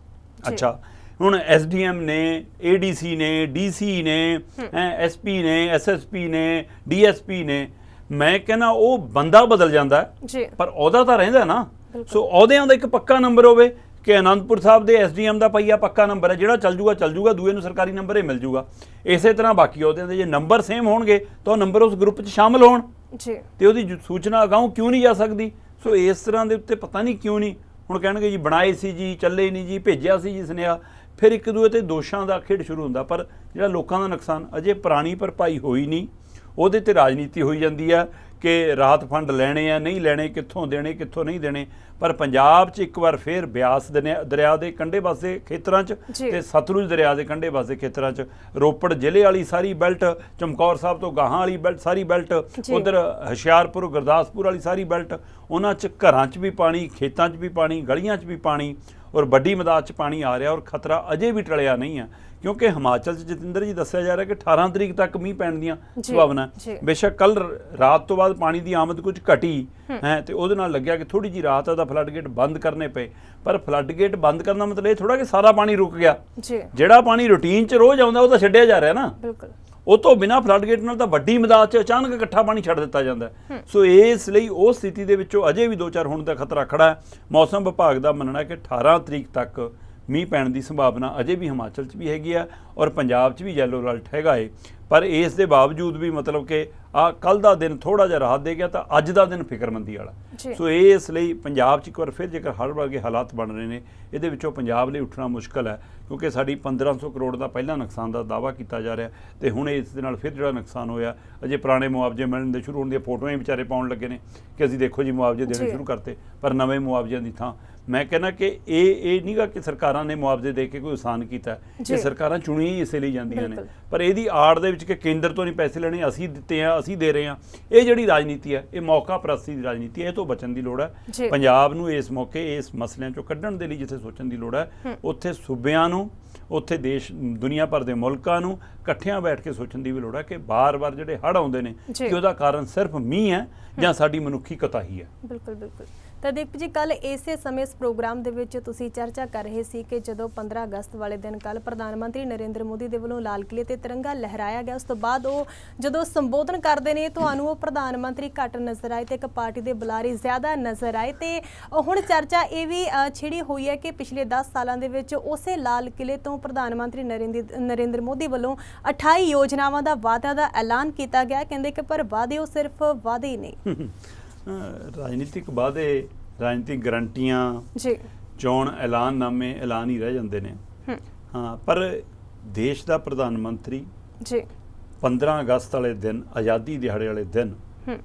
[SPEAKER 1] ਅੱਛਾ, ਹੁਣ SDM ਨੇ, ADC ਨੇ, DC ਨੇ, SP ਨੇ, SSP ਨੇ, DSP ਨੇ। ਮੈਂ ਕਹਿੰਦਾ ਉਹ ਬੰਦਾ ਬਦਲ ਜਾਂਦਾ ਪਰ ਅਹੁਦਾ ਤਾਂ ਰਹਿੰਦਾ ਨਾ। ਸੋ ਅਹੁਦਿਆਂ ਦਾ ਇੱਕ ਪੱਕਾ ਨੰਬਰ ਹੋਵੇ ਕਿ ਅਨੰਦਪੁਰ ਸਾਹਿਬ ਦੇ SDM ਦਾ ਪਈਆ ਪੱਕਾ ਨੰਬਰ ਹੈ, ਜਿਹੜਾ ਚੱਲ ਜੂਗਾ, ਦੂਏ ਨੂੰ ਸਰਕਾਰੀ ਨੰਬਰ ਹੀ ਮਿਲ ਜੂਗਾ। ਇਸੇ ਤਰ੍ਹਾਂ ਬਾਕੀ ਅਹੁਦਿਆਂ ਦੇ ਜੇ ਨੰਬਰ ਸੇਮ ਹੋਣਗੇ ਤਾਂ ਉਹ ਨੰਬਰ ਉਸ ਗਰੁੱਪ 'ਚ ਸ਼ਾਮਲ ਹੋਣ ਤੇ ਉਹਦੀ ਸੂਚਨਾ ਅਗਾਊਂ ਕਿਉਂ ਨਹੀਂ ਜਾ ਸਕਦੀ? ਸੋ ਇਸ ਤਰ੍ਹਾਂ ਦੇ ਉੱਤੇ ਪਤਾ ਨਹੀਂ ਕਿਉਂ ਨਹੀਂ। ਹੁਣ ਕਹਿਣਗੇ ਜੀ ਬਣਾਏ ਸੀ ਜੀ, ਚੱਲੇ ਨਹੀਂ ਜੀ, ਭੇਜਿਆ ਸੀ ਜੀ ਸੁਨੇਹਾ। ਫਿਰ ਇੱਕ ਦੂਏ ਤੇ ਦੋਸ਼ਾਂ ਦਾ ਖੇਡ ਸ਼ੁਰੂ ਹੁੰਦਾ। ਪਰ ਜਿਹੜਾ ਲੋਕਾਂ ਦਾ ਨੁਕਸਾਨ ਅਜੇ ਪੁਰਾਣੀ ਭਰਪਾਈ ਹੋਈ ਨਹੀਂ, ਉਹਦੇ ਤੇ ਰਾਜਨੀਤੀ ਹੋਈ ਜਾਂਦੀ ਹੈ ਕਿ ਰਾਹਤ ਫੰਡ ਲੈਣੇ ਆ ਨਹੀਂ ਲੈਣੇ, ਕਿੱਥੋਂ ਦੇਣੇ ਕਿੱਥੋਂ ਨਹੀਂ ਦੇਣੇ। ਪਰ ਪੰਜਾਬ 'ਚ ਇੱਕ ਵਾਰ ਫੇਰ ਬਿਆਸ ਦਰਿਆ ਦੇ ਕੰਢੇ ਪਾਸੇ ਖੇਤਰਾਂ 'ਚ ਤੇ ਸਤਲੁਜ ਦਰਿਆ ਦੇ ਕੰਢੇ ਪਾਸੇ ਖੇਤਰਾਂ 'ਚ, ਰੋਪੜ ਜ਼ਿਲ੍ਹੇ ਵਾਲੀ ਸਾਰੀ ਬੈਲਟ, ਚਮਕੌਰ ਸਾਹਿਬ ਤੋਂ ਗਾਹਾਂ ਵਾਲੀ ਬੈਲਟ ਸਾਰੀ ਬੈਲਟ, ਉਧਰ ਹੁਸ਼ਿਆਰਪੁਰ ਗੁਰਦਾਸਪੁਰ ਵਾਲੀ ਸਾਰੀ ਬੈਲਟ, ਉਹਨਾਂ 'ਚ ਘਰਾਂ 'ਚ ਵੀ ਪਾਣੀ, ਖੇਤਾਂ 'ਚ ਵੀ ਪਾਣੀ, ਗਲੀਆਂ 'ਚ ਵੀ ਪਾਣੀ ਔਰ ਵੱਡੀ ਮਦਾਦ 'ਚ ਪਾਣੀ ਆ ਰਿਹਾ ਔਰ ਖਤਰਾ ਅਜੇ ਵੀ ਟਲਿਆ ਨਹੀਂ ਆ। ਕਿਉਂਕਿ ਹਿਮਾਚਲ 'ਚ ਜਤਿੰਦਰ ਜੀ ਦੱਸਿਆ ਜਾ ਰਿਹਾ ਕਿ 18 ਤਰੀਕ ਤੱਕ ਮੀਂਹ ਪੈਣ ਦੀਆਂ ਸੰਭਾਵਨਾ। ਬੇਸ਼ੱਕ ਕੱਲ ਰਾਤ ਤੋਂ ਬਾਅਦ ਪਾਣੀ ਦੀ ਆਮਦ ਕੁਝ ਘਟੀ ਹੈ ਤੇ ਉਹਦੇ ਨਾਲ ਲੱਗਿਆ ਕਿ ਥੋੜੀ ਜਿਹੀ ਰਾਤ ਦਾ ਫਲੱਡ ਗੇਟ ਬੰਦ ਕਰਨੇ ਪਏ। ਪਰ ਫਲੱਡ ਗੇਟ ਬੰਦ ਕਰਨ ਦਾ ਮਤਲਬ ਇਹ ਥੋੜਾ ਕਿ ਸਾਰਾ ਪਾਣੀ ਰੁਕ ਗਿਆ। ਜਿਹੜਾ ਪਾਣੀ ਰੂਟੀਨ 'ਚ ਰੋਜ਼ ਆਉਂਦਾ ਉਹ ਤਾਂ ਛੱਡਿਆ ਜਾ ਰਿਹਾ ਨਾ। ਬਿਲਕੁਲ, ਉਹ ਤੋਂ ਬਿਨਾਂ ਫਲੱਡ ਗੇਟ ਨਾਲ ਤਾਂ ਵੱਡੀ ਮਦਾਦ 'ਚ ਅਚਾਨਕ ਇਕੱਠਾ ਪਾਣੀ ਛੱਡ ਦਿੱਤਾ ਜਾਂਦਾ। ਸੋ ਇਸ ਲਈ ਉਹ ਸਥਿਤੀ ਦੇ ਵਿੱਚੋਂ ਅਜੇ ਵੀ 2-4 ਹੋਣ ਦਾ ਖਤਰਾ ਖੜਾ ਹੈ। ਮੌਸਮ ਵਿਭਾਗ ਦਾ ਮੰਨਣਾ ਕਿ 18 ਤਰੀਕ ਤੱਕ ਮੀਂਹ ਪੈਣ ਦੀ ਸੰਭਾਵਨਾ ਅਜੇ ਵੀ ਹਿਮਾਚਲ 'ਚ ਵੀ ਹੈਗੀ ਆ ਔਰ ਪੰਜਾਬ 'ਚ ਵੀ ਯੈਲੋ ਅਲਰਟ ਹੈਗਾ ਏ। ਪਰ ਇਸ ਦੇ ਬਾਵਜੂਦ ਵੀ ਮਤਲਬ ਕਿ ਕੱਲ੍ਹ ਦਾ ਦਿਨ ਥੋੜ੍ਹਾ ਜਿਹਾ ਰਾਹਤ ਦੇ ਗਿਆ ਤਾਂ ਅੱਜ ਦਾ ਦਿਨ ਫਿਕਰਮੰਦੀ ਵਾਲਾ। ਸੋ ਇਸ ਲਈ ਪੰਜਾਬ 'ਚ ਇੱਕ ਵਾਰ ਫਿਰ ਜੇਕਰ ਹੜ੍ਹ ਵਰਗੇ ਹਾਲਾਤ ਬਣ ਰਹੇ ਨੇ, ਇਹਦੇ ਵਿੱਚੋਂ ਪੰਜਾਬ ਲਈ ਉੱਠਣਾ ਮੁਸ਼ਕਲ ਹੈ ਕਿਉਂਕਿ ਸਾਡੀ 1500 ਕਰੋੜ ਦਾ ਪਹਿਲਾਂ ਨੁਕਸਾਨ ਦਾ ਦਾਅਵਾ ਕੀਤਾ ਜਾ ਰਿਹਾ ਤੇ ਹੁਣ ਇਸ ਦੇ ਨਾਲ ਫਿਰ ਜਿਹੜਾ ਨੁਕਸਾਨ ਹੋਇਆ, ਅਜੇ ਪੁਰਾਣੇ ਮੁਆਵਜ਼ੇ ਮਿਲਣ ਦੇ ਸ਼ੁਰੂ ਹੋਣ ਦੀਆਂ ਫੋਟੋਆਂ ਹੀ ਵਿਚਾਰੇ ਪਾਉਣ ਲੱਗੇ ਨੇ ਕਿ ਅਸੀਂ ਦੇਖੋ ਜੀ ਮੁਆਵਜ਼ੇ ਦੇਣੇ ਸ਼ੁਰੂ ਕਰਤੇ। ਪਰ ਨਵੇਂ ਮੁਆਵਜ਼ਿਆਂ ਦੀ ਥਾਂ ਮੈਂ ਕਹਿੰਦਾ ਕਿ ਇਹ ਨਹੀਂਗਾ ਕਿ ਸਰਕਾਰਾਂ ਨੇ ਮੁਆਵਜ਼ੇ ਦੇ ਕੇ ਕੋਈ ਆਸਾਨ ਕੀਤਾ, ਇਹ ਸਰਕਾਰਾਂ ਚੁਣੀਆਂ ਹੀ ਇਸੇ ਲਈ ਜਾਂਦੀਆਂ ਨੇ। ਪਰ ਇਹਦੀ ਆੜ ਦੇ ਵਿੱਚ ਕਿ ਕੇਂਦਰ ਤੋਂ ਨਹੀਂ ਪੈਸੇ ਲੈਣੇ, ਅਸੀਂ ਦਿੱਤੇ ਆ, ਅਸੀਂ ਦੇ ਰਹੇ ਹਾਂ, ਇਹ ਜਿਹੜੀ ਰਾਜਨੀਤੀ ਹੈ ਇਹ ਮੌਕਾ ਪ੍ਰਸਤੀ ਦੀ ਰਾਜਨੀਤੀ ਹੈ। ਇਹ ਤੋਂ ਬਚਣ ਦੀ ਲੋੜ ਹੈ। ਪੰਜਾਬ ਨੂੰ ਇਸ ਮੌਕੇ ਇਸ ਮਸਲਿਆਂ ਚੋਂ ਕੱਢਣ ਦੇ ਲਈ ਜਿੱਥੇ ਸੋਚਣ ਦੀ ਲੋੜ ਹੈ, ਉੱਥੇ ਸੂਬਿਆਂ ਨੂੰ, ਉੱਥੇ ਦੇਸ਼ ਦੁਨੀਆ ਭਰ ਦੇ ਮੁਲਕਾਂ ਨੂੰ ਇਕੱਠਿਆਂ ਬੈਠ ਕੇ ਸੋਚਣ ਦੀ ਵੀ ਲੋੜ ਹੈ ਕਿ ਬਾਰ-ਬਾਰ ਜਿਹੜੇ ਹੜ੍ਹ ਆਉਂਦੇ ਨੇ ਕਿ ਉਹਦਾ ਕਾਰਨ ਸਿਰਫ ਮੀਂਹ ਹੈ ਜਾਂ ਸਾਡੀ ਮਨੁੱਖੀ ਕੋਤਾਹੀ ਹੈ।
[SPEAKER 2] ਬਿਲਕੁਲ ਬਿਲਕੁਲ। ਤਾਂ ਦੀਪ ਜੀ, ਕੱਲ ਇਸੇ ਸਮੇਂ ਇਸ ਪ੍ਰੋਗਰਾਮ ਦੇ ਵਿੱਚ ਤੁਸੀਂ ਚਰਚਾ ਕਰ ਰਹੇ ਸੀ ਕਿ ਜਦੋਂ 15 ਅਗਸਤ ਵਾਲੇ ਦਿਨ ਕੱਲ ਪ੍ਰਧਾਨ ਮੰਤਰੀ ਨਰਿੰਦਰ ਮੋਦੀ ਦੇ ਵੱਲੋਂ ਲਾਲ ਕਿਲੇ ਤੇ ਤਿਰੰਗਾ ਲਹਿਰਾਇਆ ਗਿਆ, ਉਸ ਤੋਂ ਬਾਅਦ ਉਹ ਜਦੋਂ ਸੰਬੋਧਨ ਕਰਦੇ ਨੇ ਤੁਹਾਨੂੰ ਉਹ ਪ੍ਰਧਾਨ ਮੰਤਰੀ ਘੱਟ ਨਜ਼ਰ ਆਏ ਤੇ ਇੱਕ ਪਾਰਟੀ ਦੇ ਬੁਲਾਰੇ ਜ਼ਿਆਦਾ ਨਜ਼ਰ ਆਏ। ਤੇ ਹੁਣ ਚਰਚਾ ਇਹ ਵੀ ਛਿੜੀ ਹੋਈ ਹੈ ਕਿ ਪਿਛਲੇ 10 ਸਾਲਾਂ ਦੇ ਵਿੱਚ ਉਸੇ ਲਾਲ ਕਿਲੇ ਤੋਂ ਪ੍ਰਧਾਨ ਮੰਤਰੀ ਨਰਿੰਦਰ ਮੋਦੀ ਵੱਲੋਂ 28 ਯੋਜਨਾਵਾਂ ਦਾ ਵਾਅਦਾ ਦਾ ਐਲਾਨ ਕੀਤਾ ਗਿਆ। ਕਹਿੰਦੇ ਕਿ ਪਰ ਵਾਅਦੇ ਉਹ ਸਿਰਫ ਵਾਅਦੇ ਹੀ ਨਹੀਂ।
[SPEAKER 1] ਰਾਜਨੀਤਿਕ ਵਾਅਦੇ, ਰਾਜਨੀਤਿਕ ਗਰੰਟੀਆਂ, ਚੋਣ ਐਲਾਨਨਾਮੇ ਐਲਾਨ ਹੀ ਰਹਿ ਜਾਂਦੇ ਨੇ। ਹਾਂ, ਪਰ ਦੇਸ਼ ਦਾ ਪ੍ਰਧਾਨ ਮੰਤਰੀ 15 ਅਗਸਤ ਵਾਲੇ ਦਿਨ, ਆਜ਼ਾਦੀ ਦਿਹਾੜੇ ਵਾਲੇ ਦਿਨ,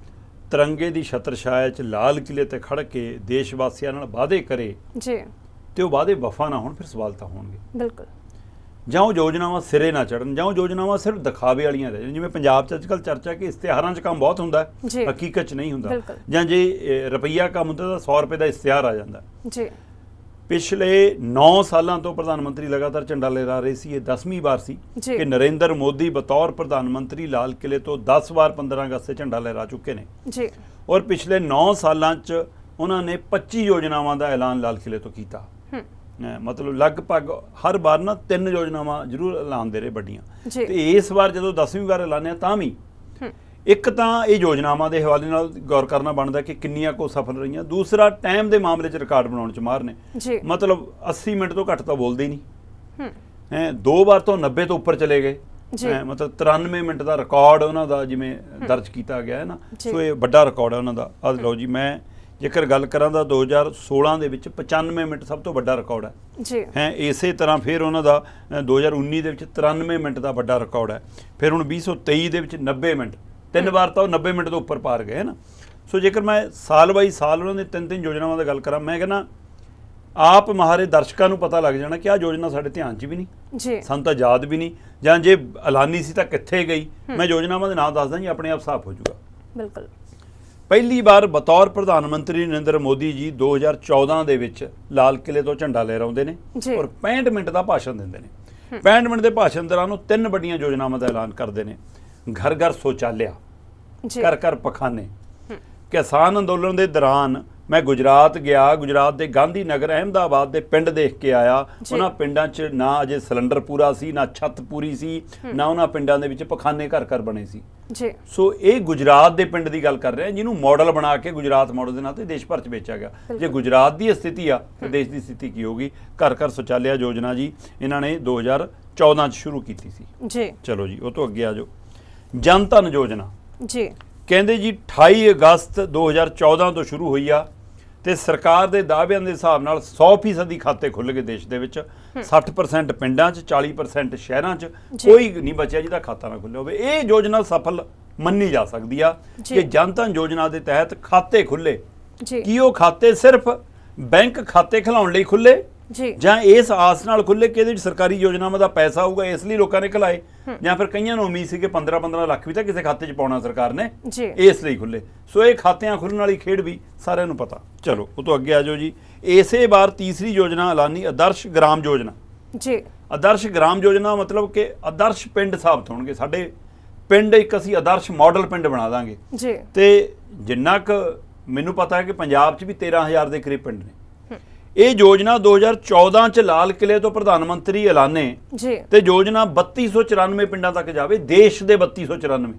[SPEAKER 1] ਤਿਰੰਗੇ ਦੀ ਛਤਰਛਾਇਆ 'ਚ ਲਾਲ ਕਿਲੇ ਤੇ ਖੜ੍ਹ ਕੇ ਦੇਸ਼ ਵਾਸੀਆਂ ਨਾਲ ਵਾਅਦੇ ਕਰੇ ਤੇ ਉਹ ਵਾਅਦੇ ਵਫਾ ਨਾ ਹੋਣ, ਫਿਰ ਸਵਾਲ ਤਾਂ ਹੋਣਗੇ। ਬਿਲਕੁਲ। ਜਾਂ ਉਹ ਯੋਜਨਾਵਾਂ ਸਿਰੇ ਨਾ ਚੜ੍ਹਨ, ਜਾਂ ਉਹ ਯੋਜਨਾਵਾਂ ਸਿਰਫ ਦਿਖਾਵੇ ਵਾਲੀਆਂ ਰਹਿ ਜਾਣ। ਜਿਵੇਂ ਪੰਜਾਬ 'ਚ ਅੱਜ ਕੱਲ੍ਹ ਚਰਚਾ ਕਿ ਇਸ਼ਤਿਹਾਰਾਂ 'ਚ ਕੰਮ ਬਹੁਤ ਹੁੰਦਾ, ਹਕੀਕਤ 'ਚ ਨਹੀਂ ਹੁੰਦਾ। ਜਾਂ ਜੇ ਰੁਪਈਆ ਕੰਮ ਹੁੰਦਾ ਤਾਂ 100 ਰੁਪਏ ਦਾ ਇਸ਼ਤਿਹਾਰ ਆ ਜਾਂਦਾ। ਪਿਛਲੇ 9 ਸਾਲਾਂ ਤੋਂ ਪ੍ਰਧਾਨ ਮੰਤਰੀ ਲਗਾਤਾਰ ਝੰਡਾ ਲਹਿਰਾ ਰਹੇ ਸੀ। ਇਹ 10ਵੀਂ ਵਾਰ ਸੀ ਕਿ ਨਰਿੰਦਰ ਮੋਦੀ ਬਤੌਰ ਪ੍ਰਧਾਨ ਮੰਤਰੀ ਲਾਲ ਕਿਲੇ ਤੋਂ 10 ਵਾਰ 15 ਅਗਸਤ ਤੇ ਝੰਡਾ ਲਹਿਰਾ ਚੁੱਕੇ ਨੇ ਔਰ ਪਿਛਲੇ 9 ਸਾਲਾਂ 'ਚ ਉਹਨਾਂ ਨੇ 25 ਯੋਜਨਾਵਾਂ ਦਾ ਐਲਾਨ ਲਾਲ ਕਿਲੇ ਤੋਂ ਕੀਤਾ। ਮਤਲਬ ਲਗਭਗ ਹਰ ਵਾਰ ਨਾ 3 ਯੋਜਨਾਵਾਂ ਜ਼ਰੂਰ ਐਲਾਨਦੇ ਰਹੇ ਵੱਡੀਆਂ। ਤੇ ਇਸ ਵਾਰ ਜਦੋਂ 10ਵੀਂ ਵਾਰ ਐਲਾਨਿਆ ਤਾਂ ਵੀ ਇੱਕ ਤਾਂ ਇਹ ਯੋਜਨਾਵਾਂ ਦੇ ਹਵਾਲੇ ਨਾਲ ਗੌਰ ਕਰਨਾ ਬਣਦਾ ਕਿ ਕਿੰਨੀਆਂ ਕੋ ਸਫਲ ਰਹੀਆਂ। ਦੂਸਰਾ, ਟਾਈਮ ਦੇ ਮਾਮਲੇ 'ਚ ਰਿਕਾਰਡ ਬਣਾਉਣ 'ਚ ਮਾਹਰ ਨੇ। ਮਤਲਬ 80 ਮਿੰਟ ਤੋਂ ਘੱਟ ਤਾਂ ਬੋਲਦੇ ਹੀ ਨਹੀਂ। 2 ਵਾਰ ਤੋਂ 90 ਤੋਂ ਉੱਪਰ ਚਲੇ ਗਏ। ਮਤਲਬ 93 ਮਿੰਟ ਦਾ ਰਿਕਾਰਡ ਉਹਨਾਂ ਦਾ ਜਿਵੇਂ ਦਰਜ ਕੀਤਾ ਗਿਆ ਹੈ ਨਾ। ਸੋ ਇਹ ਵੱਡਾ ਰਿਕਾਰਡ ਹੈ ਉਹਨਾਂ ਦਾ। ਆਹ ਲਓ ਜੀ, ਮੈਂ ਜੇਕਰ ਗੱਲ ਕਰਾਂ ਤਾਂ 2016 ਦੇ ਵਿੱਚ 95 ਮਿੰਟ ਸਭ ਤੋਂ ਵੱਡਾ ਰਿਕਾਰਡ ਹੈ। ਇਸੇ ਤਰ੍ਹਾਂ ਫਿਰ ਉਹਨਾਂ ਦਾ 2019 ਦੇ ਵਿੱਚ 93 ਮਿੰਟ ਦਾ ਵੱਡਾ ਰਿਕਾਰਡ ਹੈ। ਫਿਰ ਹੁਣ 2023 ਦੇ ਵਿੱਚ 90 ਮਿੰਟ, 3 ਵਾਰ ਤਾਂ ਉਹ 90 ਮਿੰਟ ਤੋਂ ਉੱਪਰ ਪਾਰ ਗਏ ਹੈ ਨਾ। ਸੋ ਜੇਕਰ ਮੈਂ ਸਾਲ ਬਾਈ ਸਾਲ ਉਹਨਾਂ ਦੇ 3-3 ਯੋਜਨਾਵਾਂ ਦੀ ਗੱਲ ਕਰਾਂ, ਮੈਂ ਕਹਿੰਦਾ ਆਪ ਮਹਾਰੇ ਦਰਸ਼ਕਾਂ ਨੂੰ ਪਤਾ ਲੱਗ ਜਾਣਾ ਕਿ ਆਹ ਯੋਜਨਾ ਸਾਡੇ ਧਿਆਨ 'ਚ ਵੀ ਨਹੀਂ, ਸਾਨੂੰ ਤਾਂ ਯਾਦ ਵੀ ਨਹੀਂ, ਜਾਂ ਜੇ ਐਲਾਨੀ ਸੀ ਤਾਂ ਕਿੱਥੇ ਗਈ। ਮੈਂ ਯੋਜਨਾਵਾਂ ਦੇ ਨਾਮ ਦੱਸਦਾ ਜੀ, ਆਪਣੇ ਆਪ ਸਾਫ਼ ਹੋ ਜਾਊਗਾ। ਬਿਲਕੁਲ। ਪਹਿਲੀ ਵਾਰ ਬਤੌਰ ਪ੍ਰਧਾਨ ਮੰਤਰੀ ਨਰਿੰਦਰ ਮੋਦੀ ਜੀ 2014 ਦੇ ਵਿੱਚ ਲਾਲ ਕਿਲੇ ਤੋਂ ਝੰਡਾ ਲਹਿਰਾਉਂਦੇ ਨੇ ਔਰ 65 ਮਿੰਟ ਦਾ ਭਾਸ਼ਣ ਦਿੰਦੇ ਨੇ। 65 ਮਿੰਟ ਦੇ ਭਾਸ਼ਣ ਦੌਰਾਨ ਉਹ 3 ਵੱਡੀਆਂ ਯੋਜਨਾਵਾਂ ਦਾ ਐਲਾਨ ਕਰਦੇ ਨੇ। ਘਰ ਘਰ ਸ਼ੌਚਾਲਿਆ, ਘਰ ਘਰ ਪਖਾਨੇ। ਕਿਸਾਨ ਅੰਦੋਲਨ ਦੇ ਦੌਰਾਨ ਮੈਂ ਗੁਜਰਾਤ ਗਿਆ, ਗੁਜਰਾਤ ਦੇ ਗਾਂਧੀ ਨਗਰ, ਅਹਿਮਦਾਬਾਦ ਦੇ ਪਿੰਡ ਦੇਖ ਕੇ ਆਇਆ। ਉਹਨਾਂ ਪਿੰਡਾਂ 'ਚ ਨਾ ਅਜੇ ਸਿਲੰਡਰ ਪੂਰਾ ਸੀ, ਨਾ ਛੱਤ ਪੂਰੀ ਸੀ, ਨਾ ਉਹਨਾਂ ਪਿੰਡਾਂ ਦੇ ਵਿੱਚ ਪਖਾਨੇ ਘਰ ਘਰ ਬਣੇ ਸੀ। ਸੋ ਇਹ ਗੁਜਰਾਤ ਦੇ ਪਿੰਡ ਦੀ ਗੱਲ ਕਰ ਰਹੇ ਹਾਂ ਜਿਹਨੂੰ ਮਾਡਲ ਬਣਾ ਕੇ ਗੁਜਰਾਤ ਮਾਡਲ ਦੇ ਨਾਂ ਤੇ ਦੇਸ਼ ਭਰ 'ਚ ਵੇਚਿਆ ਗਿਆ। ਜੇ ਗੁਜਰਾਤ ਦੀ ਸਥਿਤੀ ਆ ਤਾਂ ਦੇਸ਼ ਦੀ ਸਥਿਤੀ ਕੀ ਹੋਊਗੀ। ਘਰ ਘਰ ਸ਼ੌਚਾਲਿਆ ਯੋਜਨਾ ਜੀ ਇਹਨਾਂ ਨੇ 2014 'ਚ ਸ਼ੁਰੂ ਕੀਤੀ ਸੀ। ਚਲੋ ਜੀ, ਉਹ ਤੋਂ ਅੱਗੇ ਆ ਜਾਓ। ਜਨ ਧਨ ਯੋਜਨਾ ਕਹਿੰਦੇ ਜੀ 28 ਅਗਸਤ 2014 ਤੋਂ ਸ਼ੁਰੂ ਹੋਈ ਆ ਤੇ ਸਰਕਾਰ ਦੇ ਦਾਅਵਿਆਂ ਦੇ ਹਿਸਾਬ ਨਾਲ 100% ਖਾਤੇ ਖੁੱਲ੍ਹ ਗਏ ਦੇਸ਼ ਦੇ ਵਿੱਚ। 60% ਪਿੰਡਾਂ 'ਚ, 40% ਸ਼ਹਿਰਾਂ 'ਚ, ਕੋਈ ਨਹੀਂ ਬਚਿਆ ਜਿਹਦਾ ਖਾਤਾ ਨਾ ਖੁੱਲ੍ਹਿਆ ਹੋਵੇ। ਇਹ ਯੋਜਨਾ ਸਫਲ ਮੰਨੀ ਜਾ ਸਕਦੀ ਆ
[SPEAKER 2] ਜੀ।
[SPEAKER 1] ਕਿ ਜਨ ਧਨ ਯੋਜਨਾ ਦੇ ਤਹਿਤ ਖਾਤੇ ਖੁੱਲੇ
[SPEAKER 2] ਜੀ
[SPEAKER 1] ਕੀ ਉਹ ਖਾਤੇ ਸਿਰਫ ਬੈਂਕ ਖਾਤੇ ਖਿਲਾਉਣ ਲਈ ਖੁੱਲੇ
[SPEAKER 2] ਜੀ
[SPEAKER 1] ਜਾਂ ਇਸ ਆਸ ਨਾਲ ਖੁੱਲੇ ਕਿ ਇਹਦੇ ਵਿੱਚ ਸਰਕਾਰੀ ਯੋਜਨਾਵਾਂ ਦਾ ਪੈਸਾ ਆਊਗਾ ਇਸ ਲਈ ਲੋਕਾਂ ਨੇ ਖਿਲਾਏ, ਜਾਂ ਫਿਰ ਕਈਆਂ ਨੂੰ ਉਮੀਦ ਸੀ ਕਿ 15-15 ਲੱਖ ਵੀ ਤਾਂ ਕਿਸੇ ਖਾਤੇ 'ਚ ਪਾਉਣਾ ਸਰਕਾਰ ਨੇ,
[SPEAKER 2] ਜੀ
[SPEAKER 1] ਇਸ ਲਈ ਖੁੱਲੇ। ਸੋ ਇਹ ਖਾਤਿਆਂ ਖੁੱਲਣ ਵਾਲੀ ਖੇਡ ਵੀ ਸਾਰਿਆਂ ਨੂੰ ਪਤਾ। ਚਲੋ ਉਹ ਤੋਂ ਅੱਗੇ ਆ ਜਾਓ ਜੀ। ਇਸੇ ਵਾਰ ਤੀਸਰੀ ਯੋਜਨਾ ਐਲਾਨੀ ਆਦਰਸ਼ ਗ੍ਰਾਮ ਯੋਜਨਾ।
[SPEAKER 2] ਜੀ
[SPEAKER 1] ਆਦਰਸ਼ ਗ੍ਰਾਮ ਯੋਜਨਾ ਮਤਲਬ ਕਿ ਆਦਰਸ਼ ਪਿੰਡ ਸਾਬਤ ਹੋਣਗੇ ਸਾਡੇ ਪਿੰਡ, ਇੱਕ ਅਸੀਂ ਆਦਰਸ਼ ਮਾਡਲ ਪਿੰਡ ਬਣਾ ਦਾਂਗੇ।
[SPEAKER 2] ਜੀ
[SPEAKER 1] ਤੇ ਜਿੰਨਾ ਕੁ ਮੈਨੂੰ ਪਤਾ ਹੈ ਕਿ ਪੰਜਾਬ 'ਚ ਵੀ 13,000 ਦੇ ਕਰੀਬ ਪਿੰਡ ਨੇ। ਇਹ ਯੋਜਨਾ 2014 ਚ ਲਾਲ ਕਿਲੇ ਤੋਂ ਪ੍ਰਧਾਨ ਮੰਤਰੀ ਐਲਾਨੇ
[SPEAKER 2] ਜੀ
[SPEAKER 1] ਤੇ ਯੋਜਨਾ 3294 ਪਿੰਡਾਂ ਤੱਕ ਜਾਵੇ, ਦੇਸ਼ ਦੇ 3294।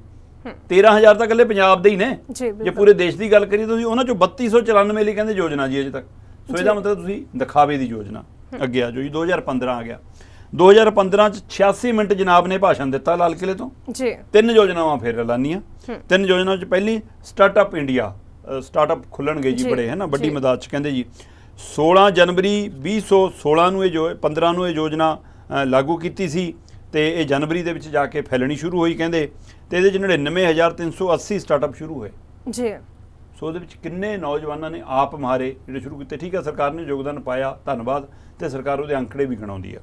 [SPEAKER 1] 13,000 ਤਾਂ ਇਕੱਲੇ ਪੰਜਾਬ ਦੇ ਹੀ ਨੇ।
[SPEAKER 2] ਜੀ
[SPEAKER 1] ਜੇ ਪੂਰੇ ਦੇਸ਼ ਦੀ ਗੱਲ ਕਰੀਏ ਤੁਸੀਂ ਉਹਨਾਂ ਚੋਂ 3294 ਲਈ ਕਹਿੰਦੇ ਯੋਜਨਾ ਜੀ ਅਜੇ ਤੱਕ। ਸੋ ਇਹਦਾ ਮਤਲਬ ਤੁਸੀਂ ਦਿਖਾਵੇ ਦੀ ਯੋਜਨਾ। ਅੱਗੇ ਆ ਜਾਓ ਜੀ। 2015 ਆ ਗਿਆ। 2015 ਚ 86 ਮਿੰਟ ਜਨਾਬ ਨੇ ਭਾਸ਼ਣ ਦਿੱਤਾ ਲਾਲ ਕਿਲੇ ਤੋਂ।
[SPEAKER 2] ਜੀ 3
[SPEAKER 1] ਯੋਜਨਾਵਾਂ ਫਿਰ ਐਲਾਨੀਆਂ। 3 ਯੋਜਨਾਵਾਂ ਚ ਪਹਿਲੀ ਸਟਾਰਟਅਪ ਇੰਡੀਆ, ਸਟਾਰਟਅਪ ਖੁੱਲਣਗੇ ਜੀ ਬੜੇ, ਹੈ ਨਾ, ਵੱਡੀ ਮਦਦ ਚ। ਕਹਿੰਦੇ ਜੀ 16 ਜਨਵਰੀ 2016 ਨੂੰ ਇਹ 15 ਨੂੰ ਇਹ ਯੋਜਨਾ ਲਾਗੂ ਕੀਤੀ ਸੀ ਤੇ ਇਹ ਜਨਵਰੀ ਦੇ ਵਿੱਚ ਜਾ ਕੇ ਫੈਲਣੀ ਸ਼ੁਰੂ ਹੋਈ ਕਹਿੰਦੇ, ਤੇ ਇਹਦੇ 'ਚ 99,380 ਸਟਾਰਟਅਪ ਸ਼ੁਰੂ ਹੋਏ ਜੀ। ਸੋ ਉਹਦੇ ਵਿੱਚ ਕਿੰਨੇ ਨੌਜਵਾਨਾਂ ਨੇ ਆਪ ਮੁਹਾਰੇ ਜਿਹੜੇ ਸ਼ੁਰੂ ਕੀਤੇ। ਠੀਕ ਹੈ, ਸਰਕਾਰ ਨੇ ਯੋਗਦਾਨ ਪਾਇਆ, ਧੰਨਵਾਦ, ਤੇ ਸਰਕਾਰ ਉਹਦੇ ਅੰਕੜੇ ਵੀ ਗਿਣਾਉਂਦੀ ਆ।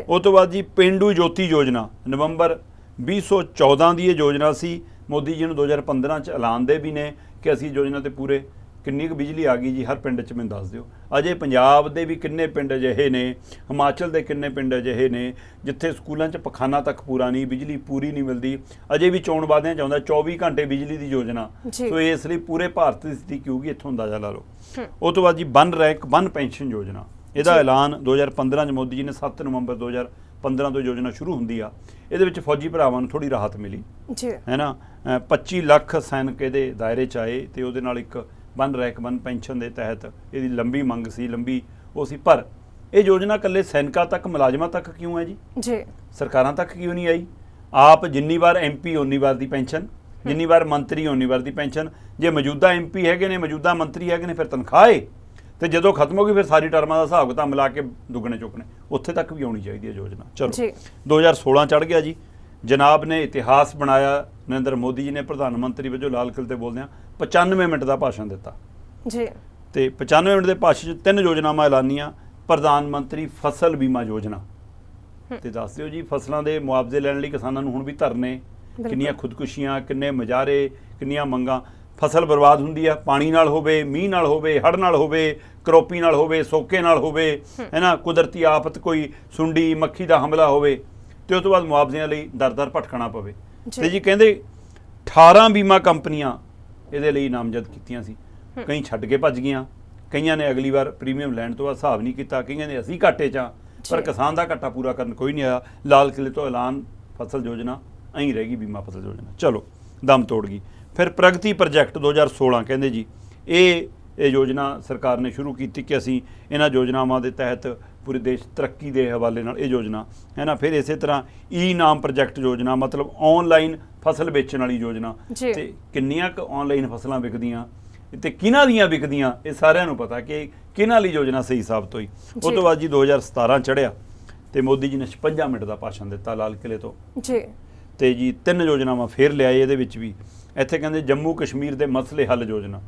[SPEAKER 1] ਉਸ ਤੋਂ ਬਾਅਦ ਜੀ ਪੇਂਡੂ ਜੋਤੀ ਯੋਜਨਾ, ਨਵੰਬਰ 2014 ਦੀ ਇਹ ਯੋਜਨਾ ਸੀ। ਮੋਦੀ ਜੀ ਨੂੰ 2015 ਚ ਐਲਾਨਦੇ ਵੀ ਨੇ ਕਿ ਅਸੀਂ ਯੋਜਨਾ ਤੇ ਪੂਰੇ। ਕਿੰਨੀ ਕੁ ਬਿਜਲੀ ਆ ਗਈ ਜੀ ਹਰ ਪਿੰਡ 'ਚ ਮੈਨੂੰ ਦੱਸ ਦਿਓ। ਅਜੇ ਪੰਜਾਬ ਦੇ ਵੀ ਕਿੰਨੇ ਪਿੰਡ ਅਜਿਹੇ ਨੇ, ਹਿਮਾਚਲ ਦੇ ਕਿੰਨੇ ਪਿੰਡ ਅਜਿਹੇ ਨੇ ਜਿੱਥੇ ਸਕੂਲਾਂ 'ਚ ਪਖਾਨਾ ਤੱਕ ਪੂਰਾ ਨਹੀਂ, ਬਿਜਲੀ ਪੂਰੀ ਨਹੀਂ ਮਿਲਦੀ। ਅਜੇ ਵੀ ਚੋਣ ਵਾਅਦਿਆਂ 'ਚ ਆਉਂਦਾ 24 ਘੰਟੇ ਬਿਜਲੀ ਦੀ ਯੋਜਨਾ। ਸੋ ਇਸ ਲਈ ਪੂਰੇ ਭਾਰਤ ਦੀ ਸਥਿਤੀ ਕੀ ਹੋਊਗੀ ਇੱਥੋਂ ਅੰਦਾਜ਼ਾ ਲਾ ਲਓ। ਉਹ ਤੋਂ ਬਾਅਦ ਜੀ ਵਨ ਰੈਂਕ ਵਨ ਪੈਨਸ਼ਨ ਯੋਜਨਾ। ਇਹਦਾ ਐਲਾਨ 2015 'ਚ ਮੋਦੀ ਜੀ ਨੇ 7 ਨਵੰਬਰ 2015 ਤੋਂ ਯੋਜਨਾ ਸ਼ੁਰੂ ਹੁੰਦੀ ਆ। ਇਹਦੇ ਵਿੱਚ ਫੌਜੀ ਭਰਾਵਾਂ ਨੂੰ ਥੋੜੀ ਰਾਹਤ ਮਿਲੀ ਹੈ ਨਾ। 25 ਲੱਖ ਸੈਨਿਕ ਇਹਦੇ ਦਾਇਰੇ 'ਚ ਆਏ ਤੇ ਉਹਦੇ ਨਾਲ ਇੱਕ ਵਨ ਰੈਂਕ ਵਨ ਪੈਨਸ਼ਨ ਦੇ ਤਹਿਤ ਇਹਦੀ ਲੰਬੀ ਮੰਗ ਸੀ, ਲੰਬੀ ਉਹ ਸੀ। ਪਰ ਇਹ ਯੋਜਨਾ ਇਕੱਲੇ ਸੈਨਿਕਾਂ ਤੱਕ, ਮੁਲਾਜ਼ਮਾਂ ਤੱਕ ਕਿਉਂ ਹੈ ਜੀ? ਸਰਕਾਰਾਂ ਤੱਕ ਕਿਉਂ ਨਹੀਂ ਆਈ? ਆਪ ਜਿੰਨੀ ਵਾਰ MP ਉਨੀ ਵਾਰ ਦੀ ਪੈਨਸ਼ਨ, ਜਿੰਨੀ ਵਾਰ ਮੰਤਰੀ ਉਨੀ ਵਾਰ ਦੀ ਪੈਨਸ਼ਨ। ਜੇ ਮੌਜੂਦਾ MP ਹੈਗੇ ਨੇ, ਮੌਜੂਦਾ ਮੰਤਰੀ ਹੈਗੇ ਨੇ, ਫਿਰ ਤਨਖਾਹ ਏ, ਤੇ ਜਦੋਂ ਖਤਮ ਹੋ ਗਈ ਫਿਰ ਸਾਰੀ ਟਰਮਾਂ ਦਾ ਹਿਸਾਬ ਕਿਤਾਬ ਮਿਲਾ ਕੇ ਦੁੱਗਣੇ ਚੁੱਕਣੇ। ਉੱਥੇ ਤੱਕ ਵੀ ਆਉਣੀ ਚਾਹੀਦੀ ਹੈ ਯੋਜਨਾ। ਚਲੋ 2016 ਚੜ੍ਹ ਗਿਆ ਜੀ। ਜਨਾਬ ਨੇ ਇਤਿਹਾਸ ਬਣਾਇਆ। ਨਰਿੰਦਰ ਮੋਦੀ ਜੀ ਨੇ ਪ੍ਰਧਾਨ ਮੰਤਰੀ ਵਜੋਂ ਲਾਲ ਕਿਲੇ ਤੇ ਬੋਲਦਿਆਂ 95 ਮਿੰਟ ਦਾ ਭਾਸ਼ਣ ਦਿੱਤਾ ਜੀ। ਤੇ 95 ਮਿੰਟ ਦੇ ਭਾਸ਼ਣ 'ਚ 3 ਯੋਜਨਾਵਾਂ ਐਲਾਨੀਆਂ। ਪ੍ਰਧਾਨ ਮੰਤਰੀ ਫਸਲ ਬੀਮਾ ਯੋਜਨਾ, ਤੇ ਦੱਸ ਦਿਓ ਜੀ ਫਸਲਾਂ ਦੇ ਮੁਆਵਜ਼ੇ ਲੈਣ ਲਈ ਕਿਸਾਨਾਂ ਨੂੰ ਹੁਣ ਵੀ ਧਰਨੇ, ਕਿੰਨੀਆਂ ਖੁਦਕੁਸ਼ੀਆਂ, ਕਿੰਨੇ ਮੁਜ਼ਾਹਰੇ, ਕਿੰਨੀਆਂ ਮੰਗਾਂ। ਫਸਲ ਬਰਬਾਦ ਹੁੰਦੀ ਆ, ਪਾਣੀ ਨਾਲ ਹੋਵੇ, ਮੀਂਹ ਨਾਲ ਹੋਵੇ, ਹੜ੍ਹ ਨਾਲ ਹੋਵੇ, ਕਰੋਪੀ ਨਾਲ ਹੋਵੇ, ਸੋਕੇ ਨਾਲ ਹੋਵੇ, ਹੈ ਨਾ, ਕੁਦਰਤੀ ਆਫਤ, ਕੋਈ ਸੁੰਡੀ ਮੱਖੀ ਦਾ ਹਮਲਾ ਹੋਵੇ, ਤੇ ਉਸ ਤੋਂ ਬਾਅਦ ਮੁਆਵਜ਼ਿਆਂ ਲਈ ਦਰ-ਦਰ ਭਟਕਣਾ ਪਵੇ। ਤੇ ਜੀ ਕਹਿੰਦੇ 18 ਬੀਮਾ ਕੰਪਨੀਆਂ ਇਹਦੇ ਲਈ ਨਾਮਜ਼ਦ ਕੀਤੀਆਂ ਸੀ। ਕਈ ਛੱਡ ਕੇ ਭੱਜ ਗਈਆਂ, ਕਈਆਂ ਨੇ ਅਗਲੀ ਵਾਰ ਪ੍ਰੀਮੀਅਮ ਲੈਣ ਤੋਂ ਬਾਅਦ ਹਿਸਾਬ ਨਹੀਂ ਕੀਤਾ, ਕਈਆਂ ਨੇ ਅਸੀਂ ਘਾਟੇ 'ਚ ਆ, ਪਰ ਕਿਸਾਨ ਦਾ ਘਾਟਾ ਪੂਰਾ ਕਰਨ ਕੋਈ ਨਹੀਂ ਆਇਆ। ਲਾਲ ਕਿਲੇ ਤੋਂ ਐਲਾਨ ਫਸਲ ਯੋਜਨਾ ਐਂ ਰਹਿ ਗਈ, ਬੀਮਾ ਫਸਲ ਯੋਜਨਾ ਚਲੋ ਦਮ ਤੋੜ ਗਈ। ਫਿਰ ਪ੍ਰਗਤੀ ਪ੍ਰੋਜੈਕਟ 2016 ਕਹਿੰਦੇ ਜੀ ਇਹ ਯੋਜਨਾ ਸਰਕਾਰ ਨੇ ਸ਼ੁਰੂ ਕੀਤੀ ਕਿ ਅਸੀਂ ਇਹਨਾਂ ਯੋਜਨਾਵਾਂ ਦੇ ਤਹਿਤ ਪੂਰੇ ਦੇਸ਼ ਤਰੱਕੀ ਦੇ ਹਵਾਲੇ ਨਾਲ ਇਹ ਯੋਜਨਾ ਹੈ ਨਾ। ਫਿਰ ਇਸੇ ਤਰ੍ਹਾਂ ਨਾਮ ਪ੍ਰੋਜੈਕਟ ਯੋਜਨਾ, ਮਤਲਬ ਆਨਲਾਈਨ ਫਸਲ ਵੇਚਣ ਵਾਲੀ ਯੋਜਨਾ। ਤੇ ਕਿੰਨੀਆਂ ਕੁ ਆਨਲਾਈਨ ਫਸਲਾਂ ਵਿਕਦੀਆਂ ਤੇ ਕਿਹਨਾਂ ਦੀਆਂ ਵਿਕਦੀਆਂ ਇਹ ਸਾਰਿਆਂ ਨੂੰ ਪਤਾ ਕਿ ਕਿਹਨਾਂ ਲਈ ਯੋਜਨਾ ਸਹੀ ਸਾਬਤ ਹੋਈ। ਉਸ ਤੋਂ ਬਾਅਦ ਜੀ 2017 ਚੜ੍ਹਿਆ ਤੇ ਮੋਦੀ ਜੀ ਨੇ 56 ਮਿੰਟ ਦਾ ਭਾਸ਼ਣ ਦਿੱਤਾ ਲਾਲ ਕਿਲੇ ਤੋਂ ਤੇ ਜੀ 3 ਯੋਜਨਾਵਾਂ ਫੇਰ ਲਿਆਏ ਇਹਦੇ ਵਿੱਚ ਵੀ। ਇੱਥੇ ਕਹਿੰਦੇ ਜੰਮੂ ਕਸ਼ਮੀਰ ਦੇ ਮਸਲੇ ਹੱਲ ਯੋਜਨਾ,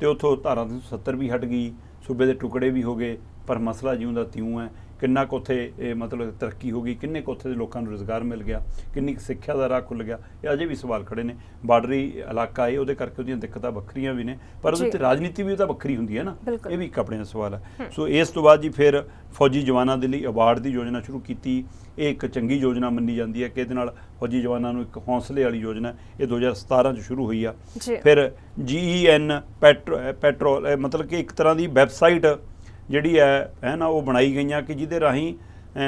[SPEAKER 1] ਤੇ ਉੱਥੋਂ ਧਾਰਾ 370 ਵੀ ਹਟ ਗਈ, ਸੂਬੇ ਦੇ ਟੁਕੜੇ ਵੀ ਹੋ ਗਏ, ਪਰ ਮਸਲਾ ਜਿਉਂ ਦਾ ਤਿਉਂ ਹੈ। ਕਿੰਨਾ ਕੁ ਉੱਥੇ ਮਤਲਬ ਤਰੱਕੀ ਹੋ ਗਈ, ਕਿੰਨੇ ਕੁ ਉੱਥੇ ਦੇ ਲੋਕਾਂ ਨੂੰ ਰੁਜ਼ਗਾਰ ਮਿਲ ਗਿਆ, ਕਿੰਨੀ ਕੁ ਸਿੱਖਿਆ ਦਾ ਰਾਹ ਖੁੱਲ੍ਹ ਗਿਆ, ਇਹ ਅਜੇ ਵੀ ਸਵਾਲ ਖੜੇ ਨੇ। ਬਾਰਡਰੀ ਇਲਾਕਾ ਹੈ, ਉਹਦੇ ਕਰਕੇ ਉਹਦੀਆਂ ਦਿੱਕਤਾਂ ਵੱਖਰੀਆਂ ਵੀ ਨੇ, ਪਰ ਉਹਦੇ ਤੇ ਰਾਜਨੀਤੀ ਵੀ ਤਾਂ ਵੱਖਰੀ ਹੁੰਦੀ ਹੈ ਨਾ, ਇਹ ਵੀ ਇੱਕ ਆਪਣੇ ਸਵਾਲ ਹੈ। ਸੋ ਇਸ ਤੋਂ ਬਾਅਦ ਜੀ ਫਿਰ ਫੌਜੀ ਜਵਾਨਾਂ ਦੇ ਲਈ ਅਵਾਰਡ ਦੀ ਯੋਜਨਾ ਸ਼ੁਰੂ ਕੀਤੀ। ਇਹ ਇੱਕ ਚੰਗੀ ਯੋਜਨਾ ਮੰਨੀ ਜਾਂਦੀ ਹੈ ਕਿ ਇਹਦੇ ਨਾਲ ਫੌਜੀ ਜਵਾਨਾਂ ਨੂੰ ਇੱਕ ਹੌਸਲੇ ਵਾਲੀ ਯੋਜਨਾ, ਇਹ 2017 'ਚ ਸ਼ੁਰੂ ਹੋਈ ਆ। ਫਿਰ GEN ਪੈਟਰੋਲ, ਮਤਲਬ ਕਿ ਇੱਕ ਤਰ੍ਹਾਂ ਦੀ ਵੈਬਸਾਈਟ ਜਿਹੜੀ ਹੈ ਨਾ, ਉਹ ਬਣਾਈ ਗਈਆਂ ਕਿ ਜਿਹਦੇ ਰਾਹੀਂ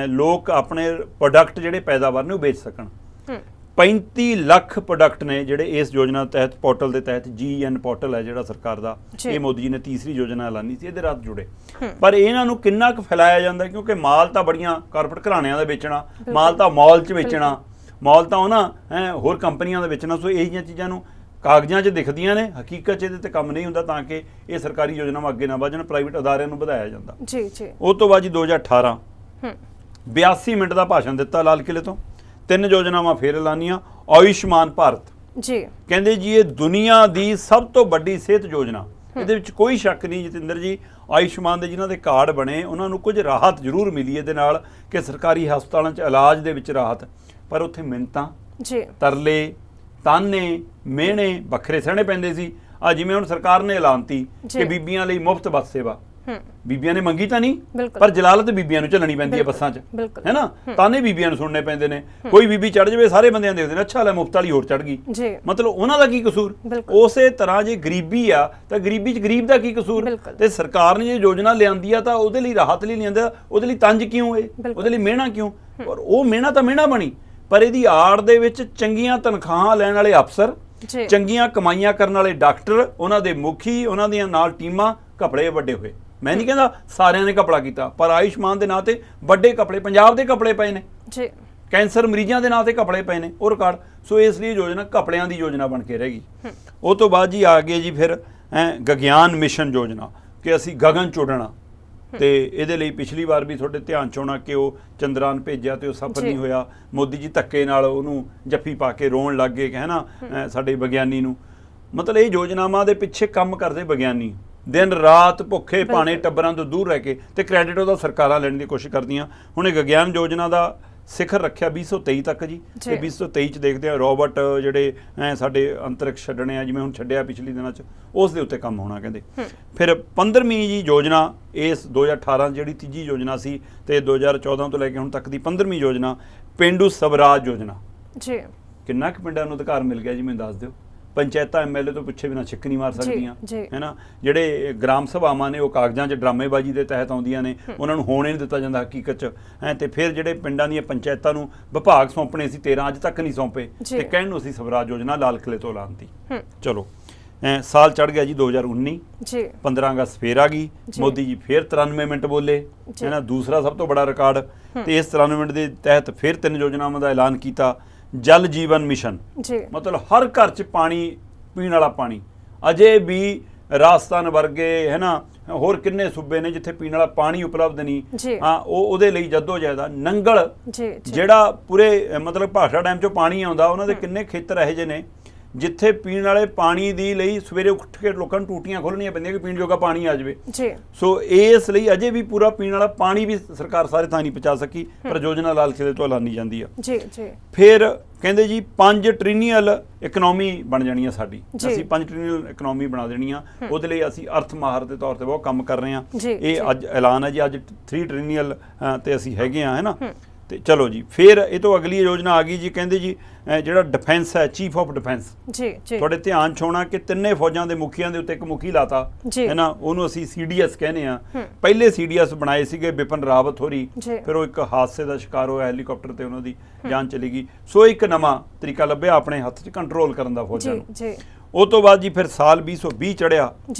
[SPEAKER 1] ਲੋਕ ਆਪਣੇ ਪ੍ਰੋਡਕਟ ਜਿਹੜੇ ਪੈਦਾਵਾਰ ਨੇ ਉਹ ਵੇਚ ਸਕਣ। 35 ਲੱਖ ਪ੍ਰੋਡਕਟ ਨੇ ਜਿਹੜੇ ਇਸ ਯੋਜਨਾ ਤਹਿਤ, ਪੋਰਟਲ ਦੇ ਤਹਿਤ, GEN ਪੋਰਟਲ ਹੈ ਜਿਹੜਾ ਸਰਕਾਰ ਦਾ, ਇਹ ਮੋਦੀ ਜੀ ਨੇ ਤੀਸਰੀ ਯੋਜਨਾ ਐਲਾਨੀ ਸੀ, ਇਹਦੇ ਰਾਤ ਜੁੜੇ। ਪਰ ਇਹਨਾਂ ਨੂੰ ਕਿੰਨਾ ਕੁ ਫੈਲਾਇਆ ਜਾਂਦਾ, ਕਿਉਂਕਿ ਮਾਲ ਤਾਂ ਬੜੀਆਂ ਕਾਰਪੋਰੇਟ ਘਰਾਣਿਆਂ ਦਾ ਵੇਚਣਾ, ਮਾਲ ਤਾਂ ਮਾਲ 'ਚ ਵੇਚਣਾ, ਮਾਲ ਤਾਂ ਉਹਨਾਂ ਹੋਰ ਕੰਪਨੀਆਂ ਦਾ ਵੇਚਣਾ। ਸੋ ਇਹ ਜਿਹੀਆਂ ਚੀਜ਼ਾਂ ਨੂੰ ਕਾਗਜ਼ਾਂ 'ਚ ਦਿਖਦੀਆਂ ਨੇ, ਹਕੀਕਤ 'ਚ ਇਹਦੇ ਤੇ ਕੰਮ ਨਹੀਂ ਹੁੰਦਾ, ਤਾਂ ਕਿ ਇਹ ਸਰਕਾਰੀ ਯੋਜਨਾਵਾਂ ਅੱਗੇ ਨਾ ਵਧਣ, ਪ੍ਰਾਈਵੇਟ ਅਦਾਰਿਆਂ ਨੂੰ ਵਧਾਇਆ ਜਾਂਦਾ। ਉਹ ਤੋਂ ਬਾਅਦ ਜੀ 2018 82 ਮਿੰਟ ਦਾ ਭਾਸ਼ਣ ਦਿੱਤਾ ਲਾਲ ਕਿਲੇ ਤੋਂ। 3 ਯੋਜਨਾਵਾਂ ਫੇਰ ਐਲਾਨੀਆਂ। ਆਯੁਸ਼ਮਾਨ ਭਾਰਤ
[SPEAKER 2] ਜੀ
[SPEAKER 1] ਕਹਿੰਦੇ ਜੀ ਇਹ ਦੁਨੀਆ ਦੀ ਸਭ ਤੋਂ ਵੱਡੀ ਸਿਹਤ ਯੋਜਨਾ। ਇਹਦੇ ਵਿੱਚ ਕੋਈ ਸ਼ੱਕ ਨਹੀਂ ਜਤਿੰਦਰ ਜੀ, ਆਯੁਸ਼ਮਾਨ ਦੇ ਜਿਨ੍ਹਾਂ ਦੇ ਕਾਰਡ ਬਣੇ ਉਹਨਾਂ ਨੂੰ ਕੁਝ ਰਾਹਤ ਜ਼ਰੂਰ ਮਿਲੀ ਇਹਦੇ ਨਾਲ ਕਿ ਸਰਕਾਰੀ ਹਸਪਤਾਲਾਂ 'ਚ ਇਲਾਜ ਦੇ ਵਿੱਚ ਰਾਹਤ, ਪਰ ਉੱਥੇ ਮਿੰਨਤਾਂ
[SPEAKER 2] ਜੀ
[SPEAKER 1] ਤਰਲੇ ਤਾਨੇ ਮਿਹਣੇ ਵੱਖਰੇ ਸਹਿਣੇ ਪੈਂਦੇ ਸੀ। ਆ ਜਿਵੇਂ ਹੁਣ ਸਰਕਾਰ ਨੇ ਐਲਾਨਤੀ ਕਿ ਬੀਬੀਆਂ ਲਈ ਮੁਫਤ ਬੱਸ ਸੇਵਾ, ਬੀਬੀਆਂ ਨੇ ਮੰਗੀ ਤਾਂ ਨਹੀਂ, ਪਰ ਜਲਾਲਤ ਬੀਬੀਆਂ ਨੂੰ ਝੱਲਣੀ ਪੈਂਦੀ ਹੈ ਬੱਸਾਂ 'ਚ, ਹੈ ਨਾ, ਤਾਨੇ ਬੀਬੀਆਂ ਨੂੰ ਸੁਣਨੇ ਪੈਂਦੇ ਨੇ। ਕੋਈ ਬੀਬੀ ਚੜ ਜਾਵੇ ਸਾਰੇ ਬੰਦਿਆਂ ਦੇਖਦੇ ਨੇ ਅੱਛਾ ਲੈ ਮੁਫਤ ਵਾਲੀ ਹੋਰ ਚੜ ਗਈ, ਮਤਲਬ ਉਹਨਾਂ ਦਾ ਕੀ ਕਸੂਰ। ਉਸੇ ਤਰ੍ਹਾਂ ਜੇ ਗਰੀਬੀ ਆ ਤਾਂ ਗਰੀਬੀ 'ਚ ਗਰੀਬ ਦਾ ਕੀ ਕਸੂਰ। ਤੇ ਸਰਕਾਰ ਨੇ ਜੇ ਯੋਜਨਾ ਲਿਆਂਦੀ ਆ ਤਾਂ ਉਹਦੇ ਲਈ ਰਾਹਤ ਲਈ ਲਿਆਂਦਾ, ਉਹਦੇ ਲਈ ਤੰਜ ਕਿਉਂ ਏ, ਉਹਦੇ ਲਈ ਮਿਹਣਾ ਕਿਉਂ। ਔਰ ਉਹ ਮਿਹਣਾ ਤਾਂ ਮਿਹਣਾ ਬਣੀ, ਪਰ ਇਹਦੀ ਆੜ ਦੇ ਵਿੱਚ ਚੰਗੀਆਂ ਤਨਖਾਹਾਂ ਲੈਣ ਵਾਲੇ ਅਫਸਰ, ਚੰਗੀਆਂ ਕਮਾਈਆਂ ਕਰਨ ਵਾਲੇ ਡਾਕਟਰ, ਉਹਨਾਂ ਦੇ ਮੁਖੀ, ਉਹਨਾਂ ਦੀਆਂ ਨਾਲ ਟੀਮਾਂ ਘਪਲੇ ਵੱਡੇ ਹੋਏ। ਮੈਂ ਨਹੀਂ ਕਹਿੰਦਾ ਸਾਰਿਆਂ ਨੇ ਘਪਲਾ ਕੀਤਾ, ਪਰ ਆਯੁਸ਼ਮਾਨ ਦੇ ਨਾਂ ਤੇ ਵੱਡੇ ਘਪਲੇ, ਪੰਜਾਬ ਦੇ ਘਪਲੇ ਪਏ ਨੇ ਜੀ, ਕੈਂਸਰ ਮਰੀਜ਼ਾਂ ਦੇ ਨਾਂ ਤੇ ਘਪਲੇ ਪਏ ਨੇ ਉਹ ਰਿਕਾਰਡ। ਸੋ ਇਸ ਲਈ ਯੋਜਨਾ ਘਪਲਿਆਂ ਦੀ ਯੋਜਨਾ ਬਣ ਕੇ ਰਹਿ ਗਈ। ਉਹ ਤੋਂ ਬਾਅਦ ਜੀ ਆ ਗਏ ਜੀ ਫਿਰ ਗਗਿਆਨ ਮਿਸ਼ਨ ਯੋਜਨਾ ਕਿ ਅਸੀਂ ਗਗਨ ਚ ਉੱਡਣਾ। ਤੇ ਇਹਦੇ ਲਈ ਪਿਛਲੀ ਵਾਰ ਵੀ ਤੁਹਾਡੇ ਧਿਆਨ ਚ ਆਉਣਾ ਕਿ ਉਹ ਚੰਦਰਾਨ ਭੇਜਿਆ ਤੇ ਉਹ ਸਫਲ ਨਹੀਂ ਹੋਇਆ। ਮੋਦੀ ਜੀ ਧੱਕੇ ਨਾਲ ਉਹਨੂੰ ਜੱਫੀ ਪਾ ਕੇ ਰੋਣ ਲੱਗ ਗਏ ਕਿ ਹੈ ਨਾ ਸਾਡੇ ਵਿਗਿਆਨੀ ਨੂੰ। ਮਤਲਬ ਇਹ ਯੋਜਨਾਵਾਂ ਦੇ ਪਿੱਛੇ ਕੰਮ ਕਰਦੇ ਵਿਗਿਆਨੀ ਦਿਨ ਰਾਤ ਭੁੱਖੇ ਭਾਣੇ ਟੱਬਰਾਂ ਤੋਂ ਦੂਰ ਰਹਿ ਕੇ, ਤੇ ਕ੍ਰੈਡਿਟ ਉਹਦਾ ਸਰਕਾਰਾਂ ਲੈਣ ਦੀ ਕੋਸ਼ਿਸ਼ ਕਰਦੀਆਂ। ਹੁਣ ਇਹ ਗਗਿਆਨ ਯੋਜਨਾ ਦਾ ਸਿਖਰ ਰੱਖਿਆ 2023 ਤੱਕ ਜੀ, ਤੇ 2023 ਚ ਦੇਖਦੇ ਆ ਰੋਬੋਟ ਜਿਹੜੇ ਸਾਡੇ ਅੰਤਰਿਕਸ਼ ਛੱਡਣੇ ਆ, ਜਿਵੇਂ ਹੁਣ ਛੱਡਿਆ ਪਿਛਲੇ ਦਿਨਾਂ ਚ, ਉਸ ਦੇ ਉੱਤੇ ਕੰਮ ਹੋਣਾ ਕਹਿੰਦੇ। ਫਿਰ 15ਵੀਂ ਜੀ ਯੋਜਨਾ ਇਸ 2018 ਜਿਹੜੀ ਤੀਜੀ ਯੋਜਨਾ ਸੀ, ਤੇ 2014 ਤੋਂ ਲੈ ਕੇ ਹੁਣ ਤੱਕ ਦੀ 15ਵੀਂ ਯੋਜਨਾ ਪੇਂਡੂ ਸਵਰਾਜ ਯੋਜਨਾ ਜੀ। ਕਿੰਨਾ ਕੁ ਪਿੰਡਾਂ ਨੂੰ ਅਧਿਕਾਰ ਮਿਲ ਗਿਆ ਜੀ ਮੈਨੂੰ ਦੱਸ ਦਿਓ। ਪੰਚਾਇਤਾਂ ਐਮਐਲਏ ਤੋਂ ਪਿੱਛੇ ਬਿਨਾਂ ਛਿੱਕ ਨਹੀਂ ਮਾਰ ਸਕਦੀਆਂ, ਹੈ ਨਾ। ਜਿਹੜੇ ਗ੍ਰਾਮ ਸਭਾਵਾਂ ਨੇ ਉਹ ਕਾਗਜ਼ਾਂ 'ਚ ਡਰਾਮੇਬਾਜ਼ੀ ਦੇ ਤਹਿਤ ਆਉਂਦੀਆਂ ਨੇ, ਉਹਨਾਂ ਨੂੰ ਹੋਣ ਹੀ ਨਹੀਂ ਦਿੱਤਾ ਜਾਂਦਾ ਹਕੀਕਤ 'ਚ ਹੈ। ਤੇ ਫਿਰ ਜਿਹੜੇ ਪਿੰਡਾਂ ਦੀਆਂ ਪੰਚਾਇਤਾਂ ਨੂੰ ਵਿਭਾਗ ਸੌਂਪਣੇ ਸੀ 13 ਅੱਜ ਤੱਕ ਨਹੀਂ ਸੌਂਪੇ, ਤੇ ਕਹਿਣ ਨੂੰ ਅਸੀਂ ਸਵਰਾਜ ਯੋਜਨਾ ਲਾਲ ਕਿਲੇ ਤੋਂ ਐਲਾਨਤੀ। ਚਲੋ ਸਾਲ ਚੜ ਗਿਆ ਜੀ 2019 ਜੀ, 15 ਅਗਸਤ ਫੇਰ ਆ ਗਈ। ਮੋਦੀ ਜੀ ਫੇਰ 93 ਮਿੰਟ ਬੋਲੇ, ਹੈ ਨਾ, ਦੂਸਰਾ ਸਭ ਤੋਂ ਬੜਾ ਰਿਕਾਰਡ। ਤੇ ਇਸ 93 ਮਿੰਟ ਦੇ ਤਹਿਤ ਫਿਰ 3 ਯੋਜਨਾਵਾਂ ਦਾ ਐਲਾਨ ਕੀਤਾ। ਜਲ ਜੀਵਨ ਮਿਸ਼ਨ ਜੀ, ਮਤਲਬ ਹਰ ਘਰ 'ਚ ਪਾਣੀ, ਪੀਣ ਵਾਲਾ ਪਾਣੀ। ਅਜੇ ਵੀ ਰਾਜਸਥਾਨ ਵਰਗੇ, ਹੈ ਨਾ, ਹੋਰ ਕਿੰਨੇ ਸੂਬੇ ਨੇ ਜਿੱਥੇ ਪੀਣ ਵਾਲਾ ਪਾਣੀ ਉਪਲਬਧ ਨਹੀਂ। ਹਾਂ, ਉਹਦੇ ਲਈ ਜੱਦੋਜਹਿਦ ਆ। ਨੰਗਲ ਜਿਹੜਾ ਪੂਰੇ ਮਤਲਬ ਭਾਸ਼ਾ ਡੈਮ 'ਚੋਂ ਪਾਣੀ ਆਉਂਦਾ, ਉਹਨਾਂ ਦੇ ਕਿੰਨੇ ਖੇਤਰ ਇਹੋ ਜਿਹੇ ਨੇ ਜਿੱਥੇ ਪੀਣ ਵਾਲੇ ਪਾਣੀ ਦੀ ਲਈ ਸਵੇਰੇ ਉੱਠ ਕੇ ਲੋਕਾਂ ਨੂੰ ਟੂਟੀਆਂ ਖੋਲ੍ਹਣੀਆਂ ਪੈਂਦੀਆਂ ਕਿ ਪੀਣ ਜੋਗਾ ਪਾਣੀ ਆ ਜਾਵੇ। ਸੋ ਇਸ ਲਈ ਅਜੇ ਵੀ ਪੂਰਾ ਪੀਣ ਵਾਲਾ ਪਾਣੀ ਵੀ ਸਰਕਾਰ ਸਾਰੇ ਥਾਂ ਨਹੀਂ ਪਹੁੰਚਾ ਸਕੀ, ਪਰ ਯੋਜਨਾ ਲਾਲ ਕਿਲੇ ਤੋਂ ਐਲਾਨੀ ਜਾਂਦੀ ਆ। ਫਿਰ ਕਹਿੰਦੇ ਜੀ 5 ਟ੍ਰਿਲੀਅਨ ਇਕਨੋਮੀ ਬਣ ਜਾਣੀ ਆ ਸਾਡੀ, ਅਸੀਂ 5 ਟ੍ਰਿਲੀਅਨ ਇਕਨੋਮੀ ਬਣਾ ਦੇਣੀ ਆ। ਉਹਦੇ ਲਈ ਅਸੀਂ ਅਰਥ ਮਾਹਰ ਦੇ ਤੌਰ ਤੇ ਬਹੁਤ ਕੰਮ ਕਰ ਰਹੇ ਹਾਂ। ਇਹ ਅੱਜ ਐਲਾਨ ਹੈ ਜੀ, ਅੱਜ 3 ਟ੍ਰਿਲੀਅਨ ਤੇ ਅਸੀਂ ਹੈਗੇ ਆ, ਹੈ ਨਾ। ਤੇ ਚਲੋ ਜੀ, ਫਿਰ ਇਹ ਤੋਂ ਅਗਲੀ ਯੋਜਨਾ ਆ ਗਈ ਜੀ, ਕਹਿੰਦੇ ਜੀ ਜਿਹੜਾ ਡਿਫੈਂਸ ਹੈ, ਚੀਫ ਆਫ ਡਿਫੈਂਸ ਜੀ, ਤੁਹਾਡੇ ਧਿਆਨ ਚ ਹੋਣਾ ਕਿ ਤਿੰਨੇ ਫੌਜਾਂ ਦੇ ਮੁਖੀਆਂ ਦੇ ਉੱਤੇ ਇੱਕ ਮੁਖੀ ਲਾਤਾ, ਹੈ ਨਾ। ਉਹਨੂੰ ਅਸੀਂ CDS ਕਹਿੰਦੇ ਆ। ਪਹਿਲੇ CDS ਬਣਾਏ ਸੀਗੇ ਬਿਪਨ ਰਾਵਤ ਹੋਰੀ, ਫਿਰ ਉਹ ਇੱਕ ਹਾਦਸੇ ਦਾ ਸ਼ਿਕਾਰ ਹੋਇਆ, ਹੈਲੀਕਾਪਟਰ ਤੇ ਉਹਨਾਂ ਦੀ ਜਾਨ ਚਲੀ ਗਈ। ਸੋ ਇੱਕ ਨਵਾਂ ਤਰੀਕਾ ਲੱਭਿਆ ਆਪਣੇ ਹੱਥ 'ਚ ਕੰਟਰੋਲ ਕਰਨ ਦਾ ਫੌਜਾਂ ਨੂੰ। ਉਹ ਤੋਂ ਬਾਅਦ ਜੀ ਫਿਰ ਸਾਲ 2020 ਚੜਿਆ,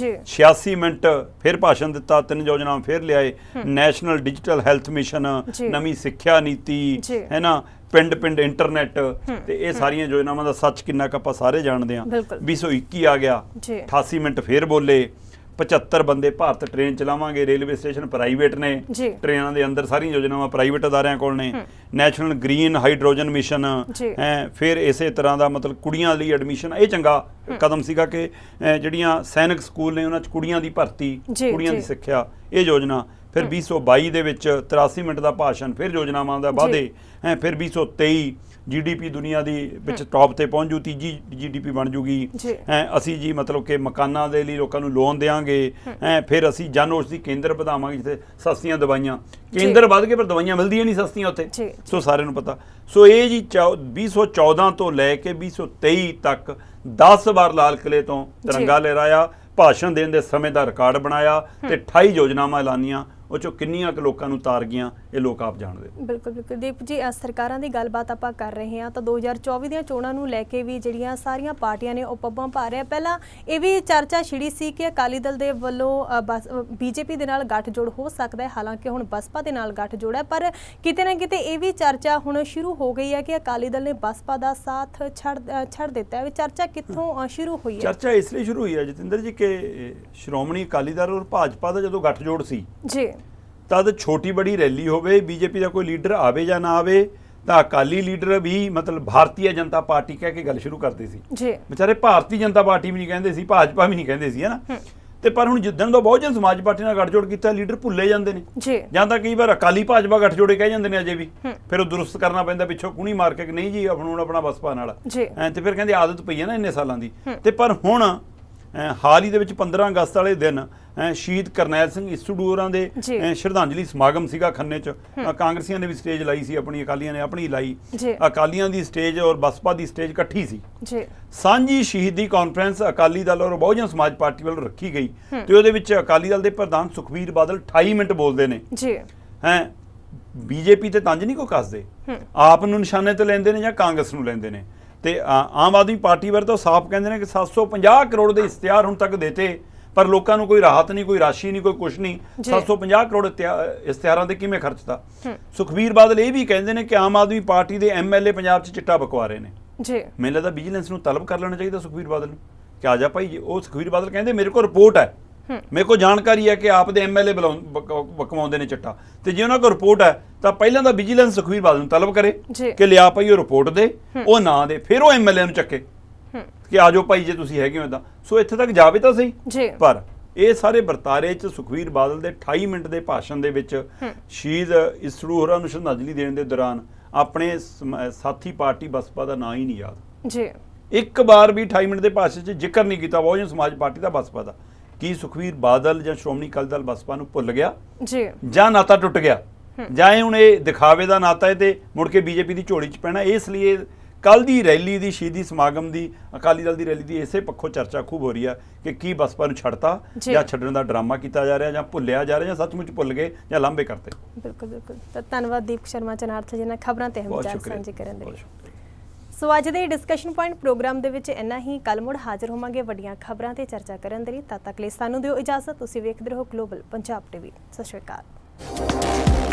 [SPEAKER 1] 86 ਮਿੰਟ ਫਿਰ ਭਾਸ਼ਣ ਦਿੱਤਾ, 3 ਯੋਜਨਾਵਾਂ ਫਿਰ ਲਿਆਏ। ਨੈਸ਼ਨਲ ਡਿਜੀਟਲ ਹੈਲਥ ਮਿਸ਼ਨ, ਨਵੀਂ ਸਿੱਖਿਆ ਨੀਤੀ, ਹੈ ਨਾ, ਪਿੰਡ ਪਿੰਡ ਇੰਟਰਨੈਟ, ਤੇ ਇਹ ਸਾਰੀਆਂ ਯੋਜਨਾਵਾਂ ਦਾ ਸੱਚ ਕਿੰਨਾ ਕੁ ਆਪਾਂ ਸਾਰੇ ਜਾਣਦੇ ਹਾਂ। 2021 ਆ ਗਿਆ, 88 ਮਿੰਟ ਫਿਰ ਬੋਲੇ। 75 ਬੰਦੇ ਭਾਰਤ ਟ੍ਰੇਨ ਚਲਾਵਾਂਗੇ, ਰੇਲਵੇ ਸਟੇਸ਼ਨ ਪ੍ਰਾਈਵੇਟ ਨੇ, ਟ੍ਰੇਨਾਂ ਦੇ ਅੰਦਰ ਸਾਰੀਆਂ ਯੋਜਨਾਵਾਂ ਪ੍ਰਾਈਵੇਟ ਅਦਾਰਿਆਂ ਕੋਲ ਨੇ। ਨੈਸ਼ਨਲ ਗ੍ਰੀਨ ਹਾਈਡਰੋਜਨ ਮਿਸ਼ਨ ਹੈ। ਫਿਰ ਇਸੇ ਤਰ੍ਹਾਂ ਦਾ ਮਤਲਬ ਕੁੜੀਆਂ ਲਈ ਐਡਮਿਸ਼ਨ, ਇਹ ਚੰਗਾ ਕਦਮ ਸੀਗਾ ਕਿ ਜਿਹੜੀਆਂ ਸੈਨਿਕ ਸਕੂਲ ਨੇ ਉਹਨਾਂ 'ਚ ਕੁੜੀਆਂ ਦੀ ਭਰਤੀ, ਕੁੜੀਆਂ ਦੀ ਸਿੱਖਿਆ, ਇਹ ਯੋਜਨਾ। ਫਿਰ 2022 ਦੇ ਵਿੱਚ 83 ਮਿੰਟ ਦਾ ਭਾਸ਼ਣ, ਫਿਰ ਯੋਜਨਾਵਾਂ ਦਾ ਵਾਅਦੇ ਹੈ। ਫਿਰ 2023 GDP ਦੁਨੀਆ ਦੀ ਵਿੱਚ ਟੌਪ ਤੇ ਪਹੁੰਚ ਜੂ, ਤੀਜੀ GDP ਬਣ ਜੂਗੀ। ਅਸੀਂ ਜੀ ਮਤਲਬ ਕਿ ਮਕਾਨਾਂ ਦੇ ਲਈ ਲੋਕਾਂ ਨੂੰ ਲੋਨ ਦੇਵਾਂਗੇ। ਫਿਰ ਅਸੀਂ ਜਨ ਔਸ਼ਧੀ ਕੇਂਦਰ ਵਧਾਵਾਂਗੇ, ਜਿੱਥੇ ਸਸਤੀਆਂ ਦਵਾਈਆਂ, ਕੇਂਦਰ ਵੱਧ ਗਏ ਪਰ ਦਵਾਈਆਂ ਮਿਲਦੀਆਂ ਨਹੀਂ ਸਸਤੀਆਂ ਉੱਥੇ, ਸੋ ਸਾਰਿਆਂ ਨੂੰ ਪਤਾ। ਸੋ ਇਹ ਜੀ 2014 ਤੋਂ ਲੈ ਕੇ 2023 ਤੱਕ 10 ਵਾਰ ਲਾਲ ਕਿਲੇ ਤੋਂ ਤਿਰੰਗਾ ਲਹਿਰਾਇਆ, ਭਾਸ਼ਣ ਦੇਣ ਦੇ ਸਮੇਂ ਦਾ ਰਿਕਾਰਡ ਬਣਾਇਆ, ਤੇ 28 ਯੋਜਨਾਵਾਂ ਐਲਾਨੀਆਂ। ਉਹ 'ਚੋਂ ਕਿੰਨੀਆਂ ਕੁ ਲੋਕਾਂ ਨੂੰ ਤਾਰ ਗਈਆਂ ਇਹ ਲੋਕ ਆਪ ਜਾਣਦੇ।
[SPEAKER 2] ਬਿਲਕੁਲ ਬਿਲਕੁਲ ਦੀਪ ਜੀ, ਸਰਕਾਰਾਂ ਦੀ ਗੱਲਬਾਤ ਆਪਾਂ ਕਰ ਰਹੇ ਹਾਂ ਤਾਂ 2024 ਦੀਆਂ ਚੋਣਾਂ ਨੂੰ ਲੈ ਕੇ ਵੀ ਜਿਹੜੀਆਂ ਸਾਰੀਆਂ ਪਾਰਟੀਆਂ ਨੇ ਉਹ ਪੱਬਾਂ ਪਾ ਰਿਹਾ। ਪਹਿਲਾਂ ਇਹ ਵੀ ਚਰਚਾ ਛਿੜੀ ਸੀ ਕਿ ਅਕਾਲੀ ਦਲ ਦੇ ਵੱਲੋਂ BJP ਦੇ ਨਾਲ ਗੱਠਜੋੜ ਹੋ ਸਕਦਾ ਹੈ, ਹਾਲਾਂਕਿ ਹੁਣ ਬਸਪਾ ਦੇ ਨਾਲ ਗੱਠਜੋੜ ਹੈ, ਪਰ ਕਿਤੇ ਨਾ ਕਿਤੇ ਇਹ ਵੀ ਚਰਚਾ ਹੁਣ ਸ਼ੁਰੂ ਹੋ ਗਈ ਹੈ ਕਿ ਅਕਾਲੀ ਦਲ ਨੇ ਬਸਪਾ ਦਾ ਸਾਥ ਛੱਡ ਦਿੱਤਾ ਹੈ। ਚਰਚਾ ਕਿੱਥੋਂ ਸ਼ੁਰੂ ਹੋਈ ਹੈ? ਚਰਚਾ
[SPEAKER 1] ਇਸ ਲਈ ਸ਼ੁਰੂ ਹੋਈ ਹੈ ਜਤਿੰਦਰ ਜੀ ਕਿ ਸ਼੍ਰੋਮਣੀ ਅਕਾਲੀ ਦਲ ਔਰ ਭਾਜਪਾ ਦਾ ਜਦੋਂ ਗੱਠਜੋੜ ਸੀ ਜੀ, ਤਦ ਛੋਟੀ ਬੜੀ ਰੈਲੀ ਹੋਵੇ, BJP ਦਾ ਕੋਈ ਲੀਡਰ ਆਵੇ ਜਾਂ ਨਾ ਆਵੇ, ਤਾਂ ਅਕਾਲੀ ਲੀਡਰ ਵੀ ਮਤਲਬ ਭਾਰਤੀ ਜਨਤਾ ਪਾਰਟੀ ਕਹਿ ਕੇ ਗੱਲ ਸ਼ੁਰੂ ਕਰਦੇ ਸੀ
[SPEAKER 2] ਜੀ।
[SPEAKER 1] ਵਿਚਾਰੇ ਭਾਰਤੀ ਜਨਤਾ ਪਾਰਟੀ ਵੀ ਨਹੀਂ ਕਹਿੰਦੇ ਸੀ, ਭਾਜਪਾ ਵੀ ਨਹੀਂ ਕਹਿੰਦੇ ਸੀ, ਹੈ ਨਾ। ਤੇ ਪਰ ਹੁਣ ਜਿੱਦਣ ਦਾ ਬਹੁਜਨ ਸਮਾਜ ਪਾਰਟੀ ਨਾਲ ਗੱਠਜੋੜ ਕੀਤਾ ਲੀਡਰ ਭੁੱਲੇ ਜਾਂਦੇ ਨੇ
[SPEAKER 2] ਜੀ।
[SPEAKER 1] ਜਾਂ ਤਾਂ ਕਈ ਵਾਰ ਅਕਾਲੀ ਭਾਜਪਾ ਗੱਠਜੋੜੇ ਕਹਿ ਜਾਂਦੇ ਨੇ ਅਜੇ ਵੀ, ਫਿਰ ਉਹ ਦੁਰਸਤ ਕਰਨਾ ਪੈਂਦਾ ਪਿੱਛੋਂ ਕੂਣੀ ਮਾਰ ਕੇ ਕਿ ਨਹੀਂ ਜੀ ਹੁਣ ਆਪਣਾ ਬਸਪਾ ਨਾਲ, ਤੇ ਫਿਰ ਕਹਿੰਦੇ ਆਦਤ ਪਈ ਹੈ ਨਾ ਇੰਨੇ ਸਾਲਾਂ ਦੀ। ਤੇ ਪਰ ਹੁਣ ਹਾਲ ਹੀ ਦੇ ਵਿੱਚ 15 ਅਗਸਤ ਵਾਲੇ ਦਿਨ ਸ਼ਹੀਦ ਕਰਨੈਲ ਸਿੰਘ ਇਸਟੂਡੂ ਹੋਰਾਂ ਦੇ ਸ਼ਰਧਾਂਜਲੀ ਸਮਾਗਮ ਸੀਗਾ ਖੰਨੇ 'ਚ। ਕਾਂਗਰਸੀਆਂ ਨੇ ਵੀ ਸਟੇਜ ਲਾਈ ਸੀ ਆਪਣੀ, ਅਕਾਲੀਆਂ ਨੇ ਆਪਣੀ ਲਾਈ, ਅਕਾਲੀਆਂ ਦੀ ਸਟੇਜ ਔਰ ਬਸਪਾ ਦੀ ਸਟੇਜ ਇਕੱਠੀ ਸੀ। ਸਾਂਝੀ ਸ਼ਹੀਦੀ ਕਾਨਫਰੰਸ ਅਕਾਲੀ ਦਲ ਔਰ ਬਹੁਜਨ ਸਮਾਜ ਪਾਰਟੀ ਵੱਲੋਂ ਰੱਖੀ ਗਈ ਤੇ ਉਹਦੇ ਵਿੱਚ ਅਕਾਲੀ ਦਲ ਦੇ ਪ੍ਰਧਾਨ ਸੁਖਬੀਰ ਬਾਦਲ 28 ਮਿੰਟ ਬੋਲਦੇ ਨੇ। ਬੀਜੇਪੀ ਤੇ ਤੰਜ ਨਹੀਂ ਕੋਈ ਕੱਸਦੇ, ਆਪ ਨੂੰ ਨਿਸ਼ਾਨੇ ਤੇ ਲੈਂਦੇ ਨੇ ਜਾਂ ਕਾਂਗਰਸ ਨੂੰ ਲੈਂਦੇ ਨੇ। ਤੇ ਆਮ ਆਦਮੀ ਪਾਰਟੀ ਬਾਰੇ ਤਾਂ ਸਾਫ਼ ਕਹਿੰਦੇ ਨੇ ਕਿ 750 ਕਰੋੜ ਦੇ ਇਸ਼ਤਿਹਾਰ ਹੁਣ ਤੱਕ ਦੇਤੇ, ਪਰ ਲੋਕਾਂ ਨੂੰ ਕੋਈ ਰਾਹਤ ਨਹੀਂ, ਕੋਈ ਰਾਸ਼ੀ ਨਹੀਂ, ਕੋਈ ਕੁਛ ਨਹੀਂ। 750 ਕਰੋੜ ਇਸ਼ਤਿਹਾਰਾਂ ਤੇ ਕਿਵੇਂ ਖਰਚਦਾ? ਸੁਖਬੀਰ ਬਾਦਲ ਇਹ ਵੀ ਕਹਿੰਦੇ ਨੇ ਕਿ ਆਮ ਆਦਮੀ ਪਾਰਟੀ ਦੇ ਐਮਐਲਏ ਪੰਜਾਬ 'ਚ ਚਿੱਟਾ ਬਕਵਾ ਰਹੇ ਨੇ। ਮੈਨੂੰ ਲੱਗਦਾ ਵਿਜੀਲੈਂਸ ਨੂੰ ਤਲਬ ਕਰ ਲੈਣਾ ਚਾਹੀਦਾ ਸੁਖਬੀਰ ਬਾਦਲ ਨੂੰ ਕਿ ਆ ਜਾ ਭਾਈ। ਉਹ ਸੁਖਬੀਰ ਬਾਦਲ ਕਹਿੰਦੇ ਮੇਰੇ ਕੋਲ ਰਿਪੋਰਟ ਹੈ, ਮੇਰੇ ਕੋਲ ਜਾਣਕਾਰੀ ਹੈ ਕਿ ਆਪ ਦੇ ਐਮਐਲਏ ਬਕਵਾਉਂਦੇ ਨੇ ਚਿੱਟਾ, ਤੇ ਜੇ ਉਹਨਾਂ ਕੋਲ ਰਿਪੋਰਟ ਹੈ ਤਾਂ ਪਹਿਲਾਂ ਤਾਂ ਵਿਜੀਲੈਂਸ ਸੁਖਬੀਰ ਬਾਦਲ ਨੂੰ ਤਲਬ ਕਰੇ ਕਿ ਲਿਆ ਭਾਈ ਉਹ ਰਿਪੋਰਟ ਦੇ, ਉਹ ਨਾ ਦੇ, ਫਿਰ ਉਹ ਐਮਐਲਏ ਨੂੰ ਚੱਕੇ ਕਿ ਆ ਜਾਓ ਭਾਈ ਜੇ ਤੁਸੀਂ ਹੈਗੇ ਹੋ ਇੱਦਾਂ। ਸੋ ਇੱਥੇ ਤੱਕ ਜਾਵੇ ਤਾਂ ਸਹੀ। ਪਰ ਇਹ ਸਾਰੇ ਵਰਤਾਰੇ 'ਚ ਸੁਖਬੀਰ ਬਾਦਲ ਦੇ 28 ਮਿੰਟ ਦੇ ਭਾਸ਼ਣ ਦੇ ਵਿੱਚ ਸ਼ਹੀਦ ਇਸਟੂਡੂ ਹੋਰਾਂ ਨੂੰ ਸ਼ਰਧਾਂਜਲੀ ਦੇਣ ਦੇ ਦੌਰਾਨ ਆਪਣੇ ਸਾਥੀ ਪਾਰਟੀ ਬਸਪਾ ਦਾ ਨਾਂ ਹੀ ਨਹੀਂ ਯਾਦ। ਇੱਕ ਵਾਰ ਵੀ 28 ਮਿੰਟ ਦੇ ਭਾਸ਼ਣ 'ਚ ਜ਼ਿਕਰ ਨਹੀਂ ਕੀਤਾ ਬਹੁਜਨ ਸਮਾਜ ਪਾਰਟੀ ਦਾ, ਬਸਪਾ ਦਾ। ਕੀ ਸੁਖਬੀਰ ਬਾਦਲ ਜਾਂ ਸ਼੍ਰੋਮਣੀ ਅਕਾਲੀ ਦਲ ਬਸਪਾ ਨੂੰ ਭੁੱਲ ਗਿਆ ਜਾਂ ਨਾਤਾ ਟੁੱਟ ਗਿਆ, ਜਾਂ ਇਹ ਹੁਣ ਇਹ ਦਿਖਾਵੇ ਦਾ ਨਾਤਾ ਹੈ ਤੇ ਮੁੜ ਕੇ ਬੀਜੇਪੀ ਦੀ ਝੋਲੀ 'ਚ ਪੈਣਾ? ਇਸ ਲਈ ਕੱਲ ਦੀ ਰੈਲੀ ਦੀ ਸ਼ਹੀਦੀ ਸਮਾਗਮ ਦੀ ਅਕਾਲੀ ਦਲ ਦੀ ਰੈਲੀ ਦੀ ਇਸੇ ਪੱਖੋਂ ਚਰਚਾ ਖੂਬ ਹੋ ਰਹੀ ਹੈ ਕਿ ਕੀ ਬਸਪਾ ਨੂੰ ਛੱਡਤਾ ਜਾਂ ਛੱਡਣ ਦਾ ਡਰਾਮਾ ਕੀਤਾ ਜਾ ਰਿਹਾ, ਜਾਂ ਭੁੱਲਿਆ ਜਾ ਰਿਹਾ, ਜਾਂ ਸੱਚਮੁੱਚ ਭੁੱਲ ਗਏ ਜਾਂ ਲਾਂਭੇ ਕਰਤੇ।
[SPEAKER 2] ਬਿਲਕੁਲ ਬਿਲਕੁਲ। ਤਾਂ ਧੰਨਵਾਦ ਦੀਪ ਸ਼ਰਮਾ ਚਨਾਰਥ ਜੀ ਨਾਲ ਖਬਰਾਂ ਤੇ ਵਿਚਾਰ ਸਾਂਝੇ ਕਰਨ ਲਈ। ਸੋ ਅੱਜ ਦੇ ਡਿਸਕਸ਼ਨ ਪੁਆਇੰਟ ਪ੍ਰੋਗਰਾਮ ਦੇ ਵਿੱਚ ਇੰਨਾ ਹੀ। ਕੱਲ੍ਹ ਮੁੜ ਹਾਜ਼ਰ ਹੋਵਾਂਗੇ ਵੱਡੀਆਂ ਖਬਰਾਂ ਤੇ ਚਰਚਾ ਕਰਨ ਦੇ ਲਈ। ਤਦ ਤੱਕ ਲਈ ਸਾਨੂੰ ਦਿਓ ਇਜਾਜ਼ਤ। ਤੁਸੀਂ ਵੇਖਦੇ ਰਹੋ ਗਲੋਬਲ ਪੰਜਾਬ ਟੀਵੀ। ਸਤਿ ਸ਼੍ਰੀ ਅਕਾਲ।